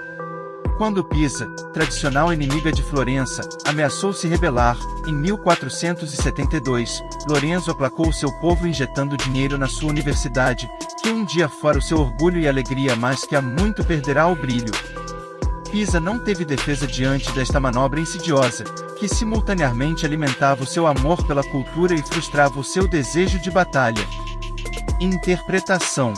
Quando Pisa, tradicional inimiga de Florença, ameaçou se rebelar, em 1472, Lorenzo aplacou seu povo injetando dinheiro na sua universidade, que um dia fora o seu orgulho e alegria, mas que há muito perderá o brilho. Pisa não teve defesa diante desta manobra insidiosa, que simultaneamente alimentava o seu amor pela cultura e frustrava o seu desejo de batalha. Interpretação.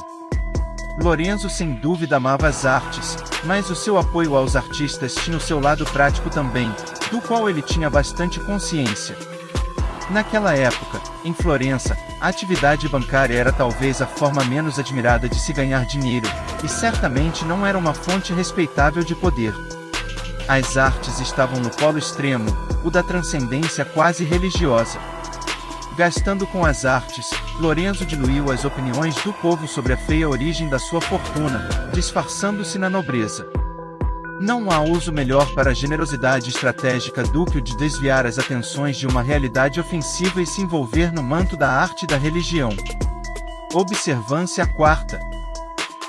Lorenzo sem dúvida amava as artes, mas o seu apoio aos artistas tinha o seu lado prático também, do qual ele tinha bastante consciência. Naquela época, em Florença, a atividade bancária era talvez a forma menos admirada de se ganhar dinheiro, e certamente não era uma fonte respeitável de poder. As artes estavam no polo extremo, o da transcendência quase religiosa. Gastando com as artes, Lorenzo diluiu as opiniões do povo sobre a feia origem da sua fortuna, disfarçando-se na nobreza. Não há uso melhor para a generosidade estratégica do que o de desviar as atenções de uma realidade ofensiva e se envolver no manto da arte e da religião. Observância quarta.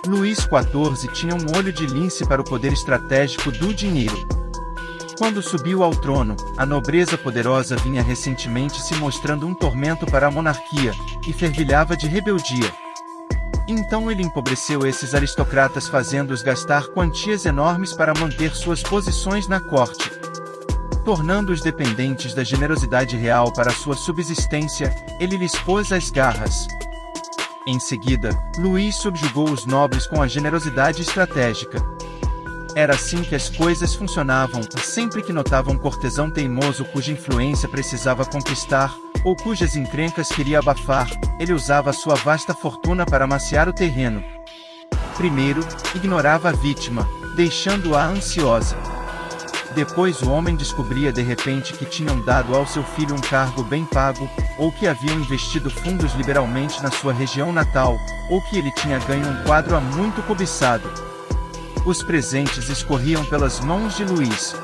Luís XIV tinha um olho de lince para o poder estratégico do dinheiro. Quando subiu ao trono, a nobreza poderosa vinha recentemente se mostrando um tormento para a monarquia, e fervilhava de rebeldia. Então ele empobreceu esses aristocratas, fazendo-os gastar quantias enormes para manter suas posições na corte. Tornando-os dependentes da generosidade real para sua subsistência, ele lhes pôs as garras. Em seguida, Luís subjugou os nobres com a generosidade estratégica. Era assim que as coisas funcionavam, sempre que notava um cortesão teimoso cuja influência precisava conquistar, ou cujas encrencas queria abafar, ele usava sua vasta fortuna para amaciar o terreno. Primeiro, ignorava a vítima, deixando-a ansiosa. Depois o homem descobria de repente que tinham dado ao seu filho um cargo bem pago, ou que haviam investido fundos liberalmente na sua região natal, ou que ele tinha ganho um quadro muito cobiçado. Os presentes escorriam pelas mãos de Luís.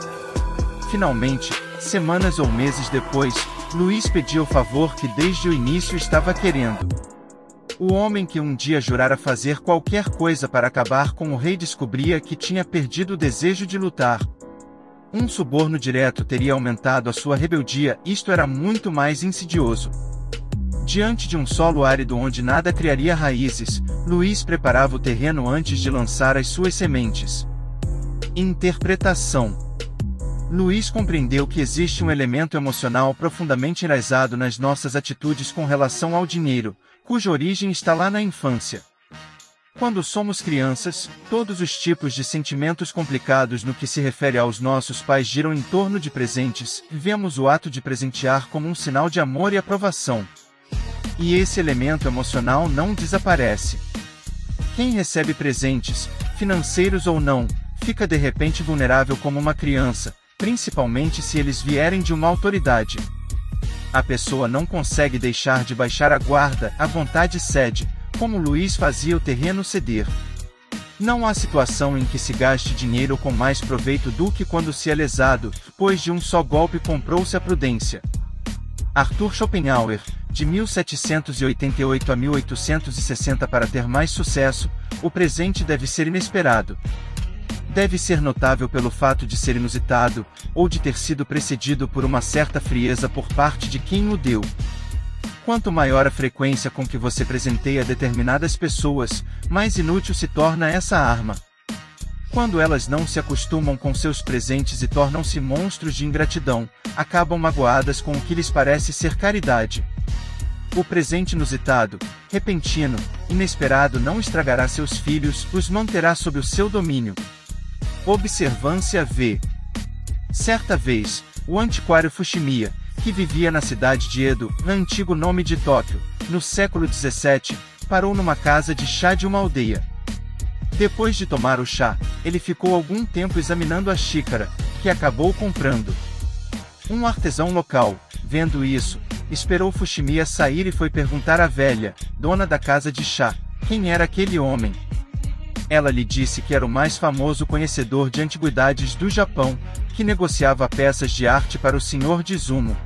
Finalmente, Semanas ou meses depois, Luís pediu o favor que desde o início estava querendo. O homem que um dia jurara fazer qualquer coisa para acabar com o rei descobria que tinha perdido o desejo de lutar. Um suborno direto teria aumentado a sua rebeldia, isto era muito mais insidioso. Diante de um solo árido onde nada criaria raízes, Luís preparava o terreno antes de lançar as suas sementes. Interpretação. Luís compreendeu que existe um elemento emocional profundamente enraizado nas nossas atitudes com relação ao dinheiro, cuja origem está lá na infância. Quando somos crianças, todos os tipos de sentimentos complicados no que se refere aos nossos pais giram em torno de presentes, e vemos o ato de presentear como um sinal de amor e aprovação. E esse elemento emocional não desaparece. Quem recebe presentes, financeiros ou não, fica de repente vulnerável como uma criança, principalmente se eles vierem de uma autoridade. A pessoa não consegue deixar de baixar a guarda, a vontade cede, como Luís fazia o terreno ceder. Não há situação em que se gaste dinheiro com mais proveito do que quando se é lesado, pois de um só golpe comprou-se a prudência. Arthur Schopenhauer, de 1788 a 1860. Para ter mais sucesso, o presente deve ser inesperado. Deve ser notável pelo fato de ser inusitado, ou de ter sido precedido por uma certa frieza por parte de quem o deu. Quanto maior a frequência com que você presenteia determinadas pessoas, mais inútil se torna essa arma. Quando elas não se acostumam com seus presentes e tornam-se monstros de ingratidão, acabam magoadas com o que lhes parece ser caridade. O presente inusitado, repentino, inesperado não estragará seus filhos, os manterá sob o seu domínio. Observância v. Certa vez, o antiquário Fushimiya, que vivia na cidade de Edo, antigo nome de Tóquio, no século XVII, parou numa casa de chá de uma aldeia. Depois de tomar o chá, ele ficou algum tempo examinando a xícara, que acabou comprando. Um artesão local, vendo isso, esperou Fushimiya sair e foi perguntar à velha, dona da casa de chá, quem era aquele homem. Ela lhe disse que era o mais famoso conhecedor de antiguidades do Japão, que negociava peças de arte para o senhor de Izumo.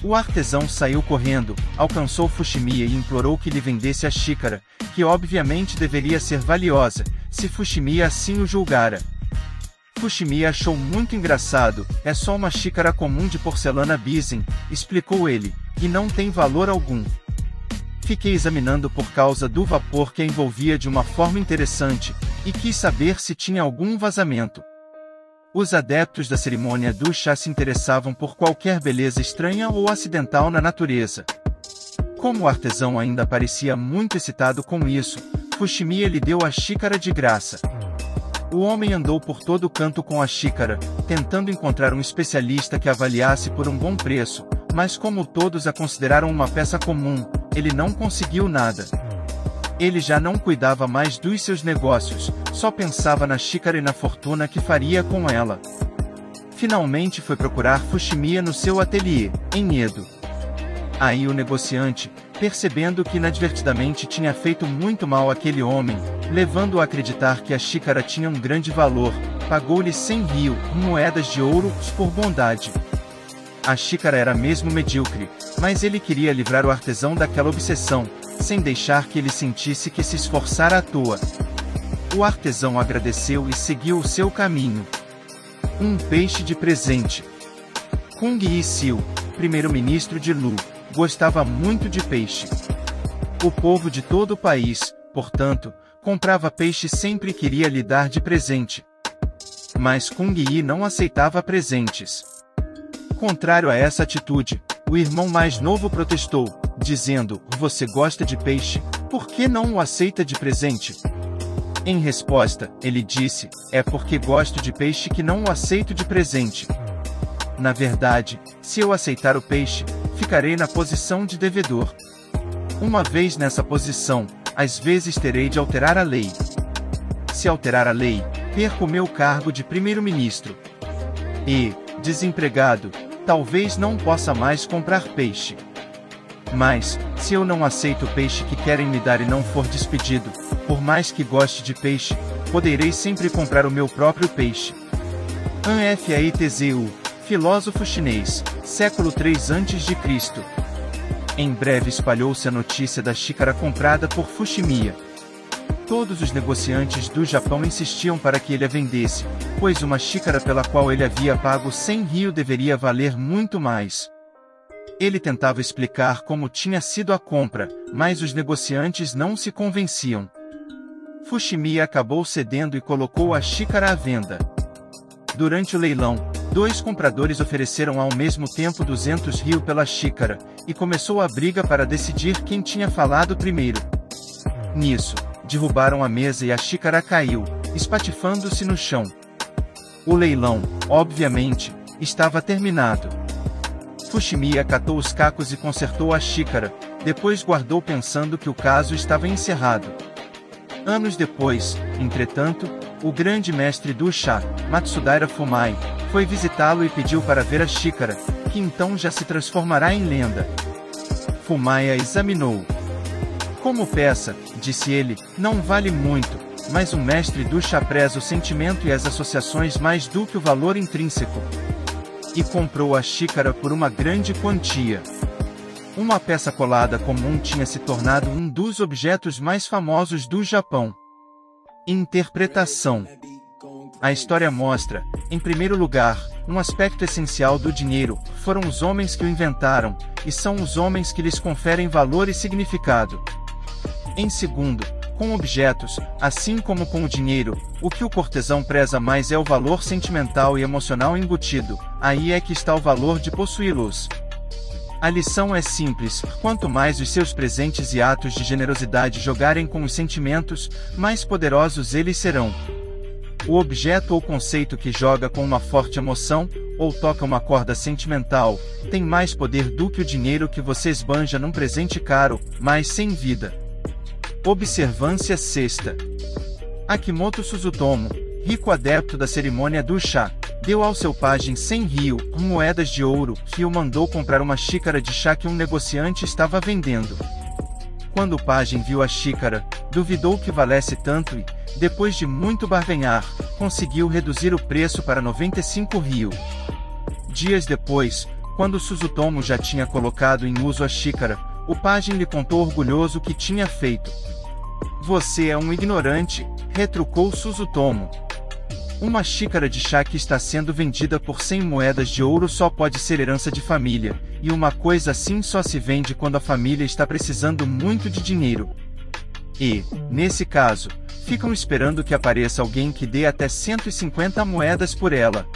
O artesão saiu correndo, alcançou Fushimiya e implorou que lhe vendesse a xícara, que obviamente deveria ser valiosa, se Fushimiya assim o julgara. Fushimiya achou muito engraçado, é só uma xícara comum de porcelana Bizen, explicou ele, e não tem valor algum. Fiquei examinando por causa do vapor que a envolvia de uma forma interessante, e quis saber se tinha algum vazamento. Os adeptos da cerimônia do chá se interessavam por qualquer beleza estranha ou acidental na natureza. Como o artesão ainda parecia muito excitado com isso, Fushimiya lhe deu a xícara de graça. O homem andou por todo o canto com a xícara, tentando encontrar um especialista que avaliasse por um bom preço, mas como todos a consideraram uma peça comum, ele não conseguiu nada. Ele já não cuidava mais dos seus negócios, só pensava na xícara e na fortuna que faria com ela. Finalmente foi procurar Fushimiya no seu ateliê, em Edo. Aí o negociante, percebendo que inadvertidamente tinha feito muito mal àquele homem, levando-o a acreditar que a xícara tinha um grande valor, pagou-lhe 100.000 moedas de ouro por bondade. A xícara era mesmo medíocre, mas ele queria livrar o artesão daquela obsessão, sem deixar que ele sentisse que se esforçara à toa. O artesão agradeceu e seguiu o seu caminho. Um peixe de presente. Kung Yi-sil, primeiro-ministro de Lu, gostava muito de peixe. O povo de todo o país, portanto, comprava peixe sempre e queria lhe dar de presente. Mas Kung Yi não aceitava presentes. Contrário a essa atitude, o irmão mais novo protestou, dizendo: "Você gosta de peixe, por que não o aceita de presente?" Em resposta, ele disse: "É porque gosto de peixe que não o aceito de presente. Na verdade, se eu aceitar o peixe, ficarei na posição de devedor. Uma vez nessa posição, às vezes terei de alterar a lei. Se alterar a lei, perco o meu cargo de primeiro-ministro. E, desempregado, talvez não possa mais comprar peixe. Mas, se eu não aceito o peixe que querem me dar e não for despedido, por mais que goste de peixe, poderei sempre comprar o meu próprio peixe." Anfitzu, filósofo chinês, século III a.C. Em breve espalhou-se a notícia da xícara comprada por Fushimiya. Todos os negociantes do Japão insistiam para que ele a vendesse, pois uma xícara pela qual ele havia pago 100 ryo deveria valer muito mais. Ele tentava explicar como tinha sido a compra, mas os negociantes não se convenciam. Fushimiya acabou cedendo e colocou a xícara à venda. Durante o leilão, 2 compradores ofereceram ao mesmo tempo 200 ryo pela xícara, e começou a briga para decidir quem tinha falado primeiro. Nisso, derrubaram a mesa e a xícara caiu, espatifando-se no chão. O leilão, obviamente, estava terminado. Fushimiya catou os cacos e consertou a xícara, depois guardou pensando que o caso estava encerrado. Anos depois, entretanto, o grande mestre do chá, Matsudaira Fumai, foi visitá-lo e pediu para ver a xícara, que então já se transformará em lenda. Fumai a examinou. Como peça, disse ele, não vale muito, mas um mestre do chá preza o sentimento e as associações mais do que o valor intrínseco. E comprou a xícara por uma grande quantia. Uma peça colada comum tinha se tornado um dos objetos mais famosos do Japão. Interpretação. A história mostra, em primeiro lugar, um aspecto essencial do dinheiro: foram os homens que o inventaram, e são os homens que lhes conferem valor e significado. Em segundo, com objetos, assim como com o dinheiro, o que o cortesão preza mais é o valor sentimental e emocional embutido, aí é que está o valor de possuí-los. A lição é simples: quanto mais os seus presentes e atos de generosidade jogarem com os sentimentos, mais poderosos eles serão. O objeto ou conceito que joga com uma forte emoção, ou toca uma corda sentimental, tem mais poder do que o dinheiro que você esbanja num presente caro, mas sem vida. Observância sexta. Akimoto Suzutomo, rico adepto da cerimônia do chá, deu ao seu pajem 100 ryo, moedas de ouro, que o mandou comprar uma xícara de chá que um negociante estava vendendo. Quando o pajem viu a xícara, duvidou que valesse tanto e, depois de muito barganhar, conseguiu reduzir o preço para 95 ryo. Dias depois, quando Suzutomo já tinha colocado em uso a xícara, o pajem lhe contou orgulhoso o que tinha feito. "Você é um ignorante", retrucou Suzutomo. "Uma xícara de chá que está sendo vendida por 100 moedas de ouro só pode ser herança de família, e uma coisa assim só se vende quando a família está precisando muito de dinheiro. E, nesse caso, ficam esperando que apareça alguém que dê até 150 moedas por ela.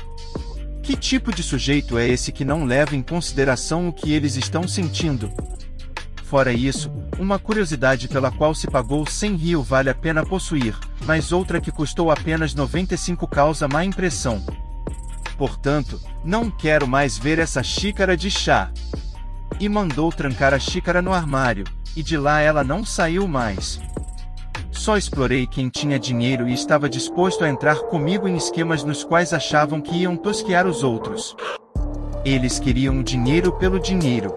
Que tipo de sujeito é esse que não leva em consideração o que eles estão sentindo?" Fora isso, uma curiosidade pela qual se pagou 100 ryo vale a pena possuir, mas outra que custou apenas 95 causa má impressão. Portanto, não quero mais ver essa xícara de chá. E mandou trancar a xícara no armário, e de lá ela não saiu mais. Só explorei quem tinha dinheiro e estava disposto a entrar comigo em esquemas nos quais achavam que iam tosquear os outros. Eles queriam dinheiro pelo dinheiro.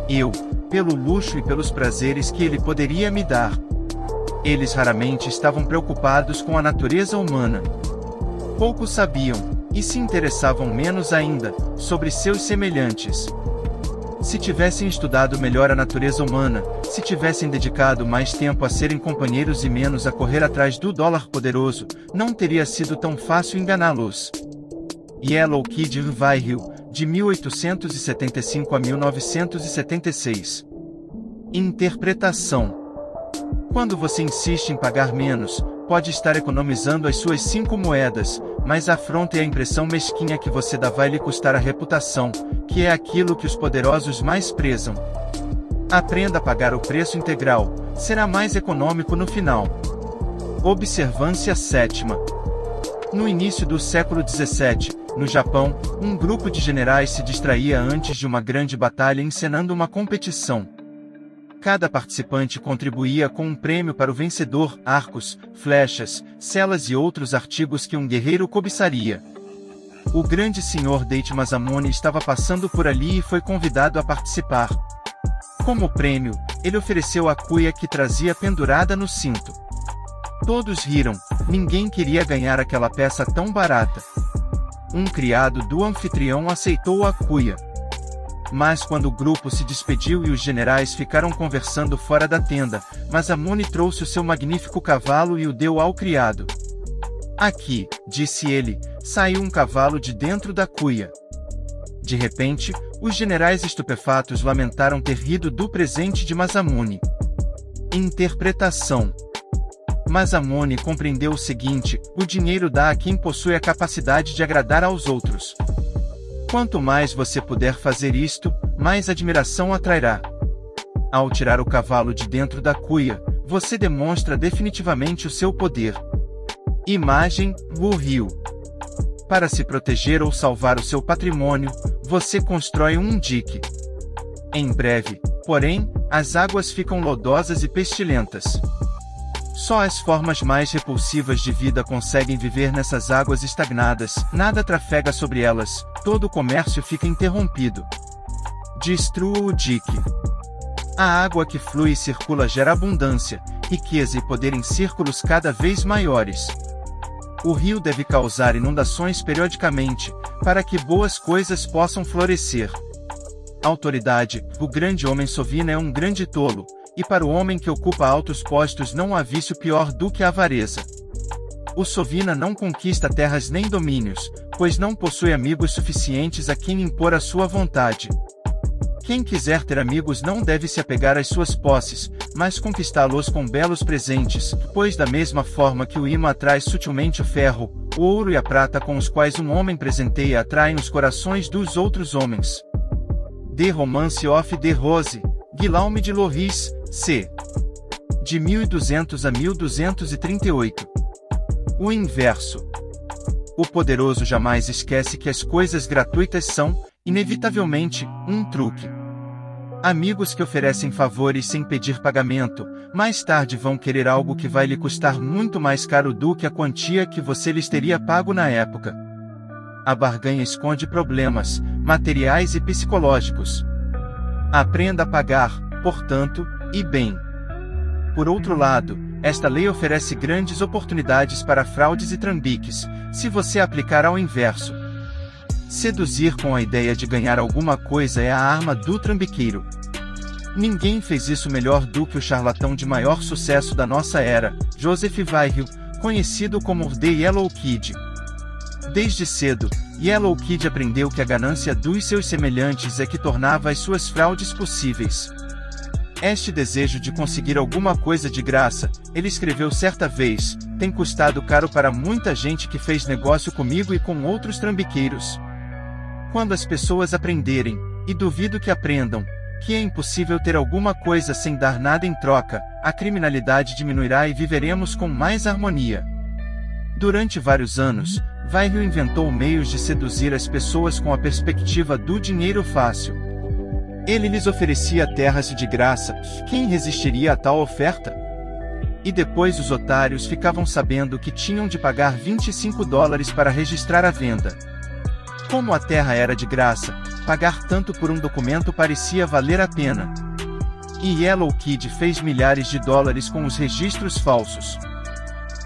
Eu, pelo luxo e pelos prazeres que ele poderia me dar. Eles raramente estavam preocupados com a natureza humana. Poucos sabiam, e se interessavam menos ainda, sobre seus semelhantes. Se tivessem estudado melhor a natureza humana, se tivessem dedicado mais tempo a serem companheiros e menos a correr atrás do dólar poderoso, não teria sido tão fácil enganá-los. Yellow Kid Vaihil, de 1875 a 1976. Interpretação. Quando você insiste em pagar menos, pode estar economizando as suas 5 moedas, mas a afronta e a impressão mesquinha que você dá vai lhe custar a reputação, que é aquilo que os poderosos mais prezam. Aprenda a pagar o preço integral, será mais econômico no final. Observância sétima. No início do século XVII, no Japão, um grupo de generais se distraía antes de uma grande batalha encenando uma competição. Cada participante contribuía com um prêmio para o vencedor: arcos, flechas, selas e outros artigos que um guerreiro cobiçaria. O grande senhor Date Masamune estava passando por ali e foi convidado a participar. Como prêmio, ele ofereceu a cuia que trazia pendurada no cinto. Todos riram, ninguém queria ganhar aquela peça tão barata. um criado do anfitrião aceitou a cuia. Mas quando o grupo se despediu e os generais ficaram conversando fora da tenda, Masamune trouxe o seu magnífico cavalo e o deu ao criado. Aqui, disse ele, saiu um cavalo de dentro da cuia. De repente, os generais estupefatos lamentaram ter rido do presente de Masamune. Interpretação. Masamune compreendeu o seguinte: o dinheiro dá a quem possui a capacidade de agradar aos outros. Quanto mais você puder fazer isto, mais admiração atrairá. Ao tirar o cavalo de dentro da cuia, você demonstra definitivamente o seu poder. Imagem: o rio. Para se proteger ou salvar o seu patrimônio, você constrói um dique. Em breve, porém, as águas ficam lodosas e pestilentas. Só as formas mais repulsivas de vida conseguem viver nessas águas estagnadas, nada trafega sobre elas, todo o comércio fica interrompido. Destrua o dique. A água que flui e circula gera abundância, riqueza e poder em círculos cada vez maiores. O rio deve causar inundações periodicamente, para que boas coisas possam florescer. Autoridade: o grande homem Sovina é um grande tolo, e para o homem que ocupa altos postos não há vício pior do que a avareza. O Sovina não conquista terras nem domínios, pois não possui amigos suficientes a quem impor a sua vontade. Quem quiser ter amigos não deve se apegar às suas posses, mas conquistá-los com belos presentes, pois da mesma forma que o imã atrai sutilmente o ferro, o ouro e a prata com os quais um homem presenteia atraem os corações dos outros homens. The Romance of the Rose, Guillaume de Loris, c. de 1200 a 1238. O inverso. O poderoso jamais esquece que as coisas gratuitas são, inevitavelmente, um truque. Amigos que oferecem favores sem pedir pagamento, mais tarde vão querer algo que vai lhe custar muito mais caro do que a quantia que você lhes teria pago na época. A barganha esconde problemas, materiais e psicológicos. Aprenda a pagar, portanto, e bem. Por outro lado, esta lei oferece grandes oportunidades para fraudes e trambiques, se você aplicar ao inverso. Seduzir com a ideia de ganhar alguma coisa é a arma do trambiqueiro. Ninguém fez isso melhor do que o charlatão de maior sucesso da nossa era, Joseph Vairil, conhecido como The Yellow Kid. Desde cedo, Yellow Kid aprendeu que a ganância dos seus semelhantes é que tornava as suas fraudes possíveis. Este desejo de conseguir alguma coisa de graça, ele escreveu certa vez, tem custado caro para muita gente que fez negócio comigo e com outros trambiqueiros. Quando as pessoas aprenderem, e duvido que aprendam, que é impossível ter alguma coisa sem dar nada em troca, a criminalidade diminuirá e viveremos com mais harmonia. Durante vários anos, Vairil inventou meios de seduzir as pessoas com a perspectiva do dinheiro fácil. Ele lhes oferecia terras de graça, quem resistiria a tal oferta? E depois os otários ficavam sabendo que tinham de pagar $25 para registrar a venda. Como a terra era de graça, pagar tanto por um documento parecia valer a pena. E Yellow Kid fez milhares de dólares com os registros falsos.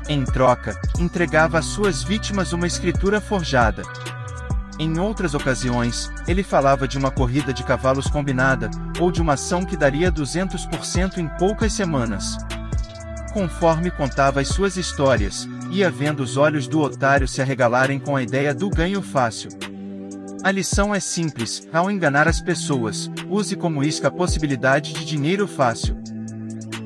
Em troca, entregava às suas vítimas uma escritura forjada. Em outras ocasiões, ele falava de uma corrida de cavalos combinada, ou de uma ação que daria 200% em poucas semanas. Conforme contava as suas histórias, ia vendo os olhos do otário se arregalarem com a ideia do ganho fácil. A lição é simples: ao enganar as pessoas, use como isca a possibilidade de dinheiro fácil.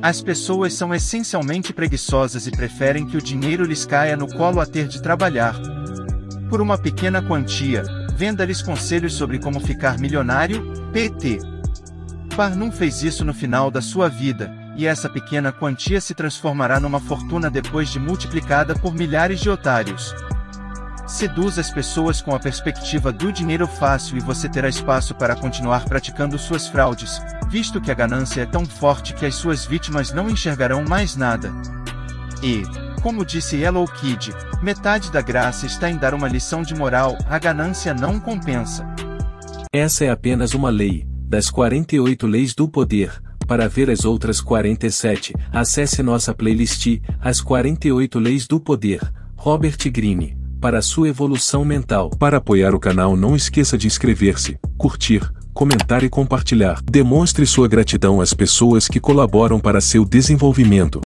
As pessoas são essencialmente preguiçosas e preferem que o dinheiro lhes caia no colo a ter de trabalhar. Por uma pequena quantia, venda-lhes conselhos sobre como ficar milionário, pt. Barnum fez isso no final da sua vida, e essa pequena quantia se transformará numa fortuna depois de multiplicada por milhares de otários. Seduza as pessoas com a perspectiva do dinheiro fácil e você terá espaço para continuar praticando suas fraudes, visto que a ganância é tão forte que as suas vítimas não enxergarão mais nada. E, como disse Yellow Kid, metade da graça está em dar uma lição de moral: a ganância não compensa.
Essa é apenas uma lei, das 48 leis do poder. Para ver as outras 47, acesse nossa playlist, As 48 Leis do Poder, Robert Greene. para sua evolução mental. Para apoiar o canal, não esqueça de inscrever-se, curtir, comentar e compartilhar. Demonstre sua gratidão às pessoas que colaboram para seu desenvolvimento.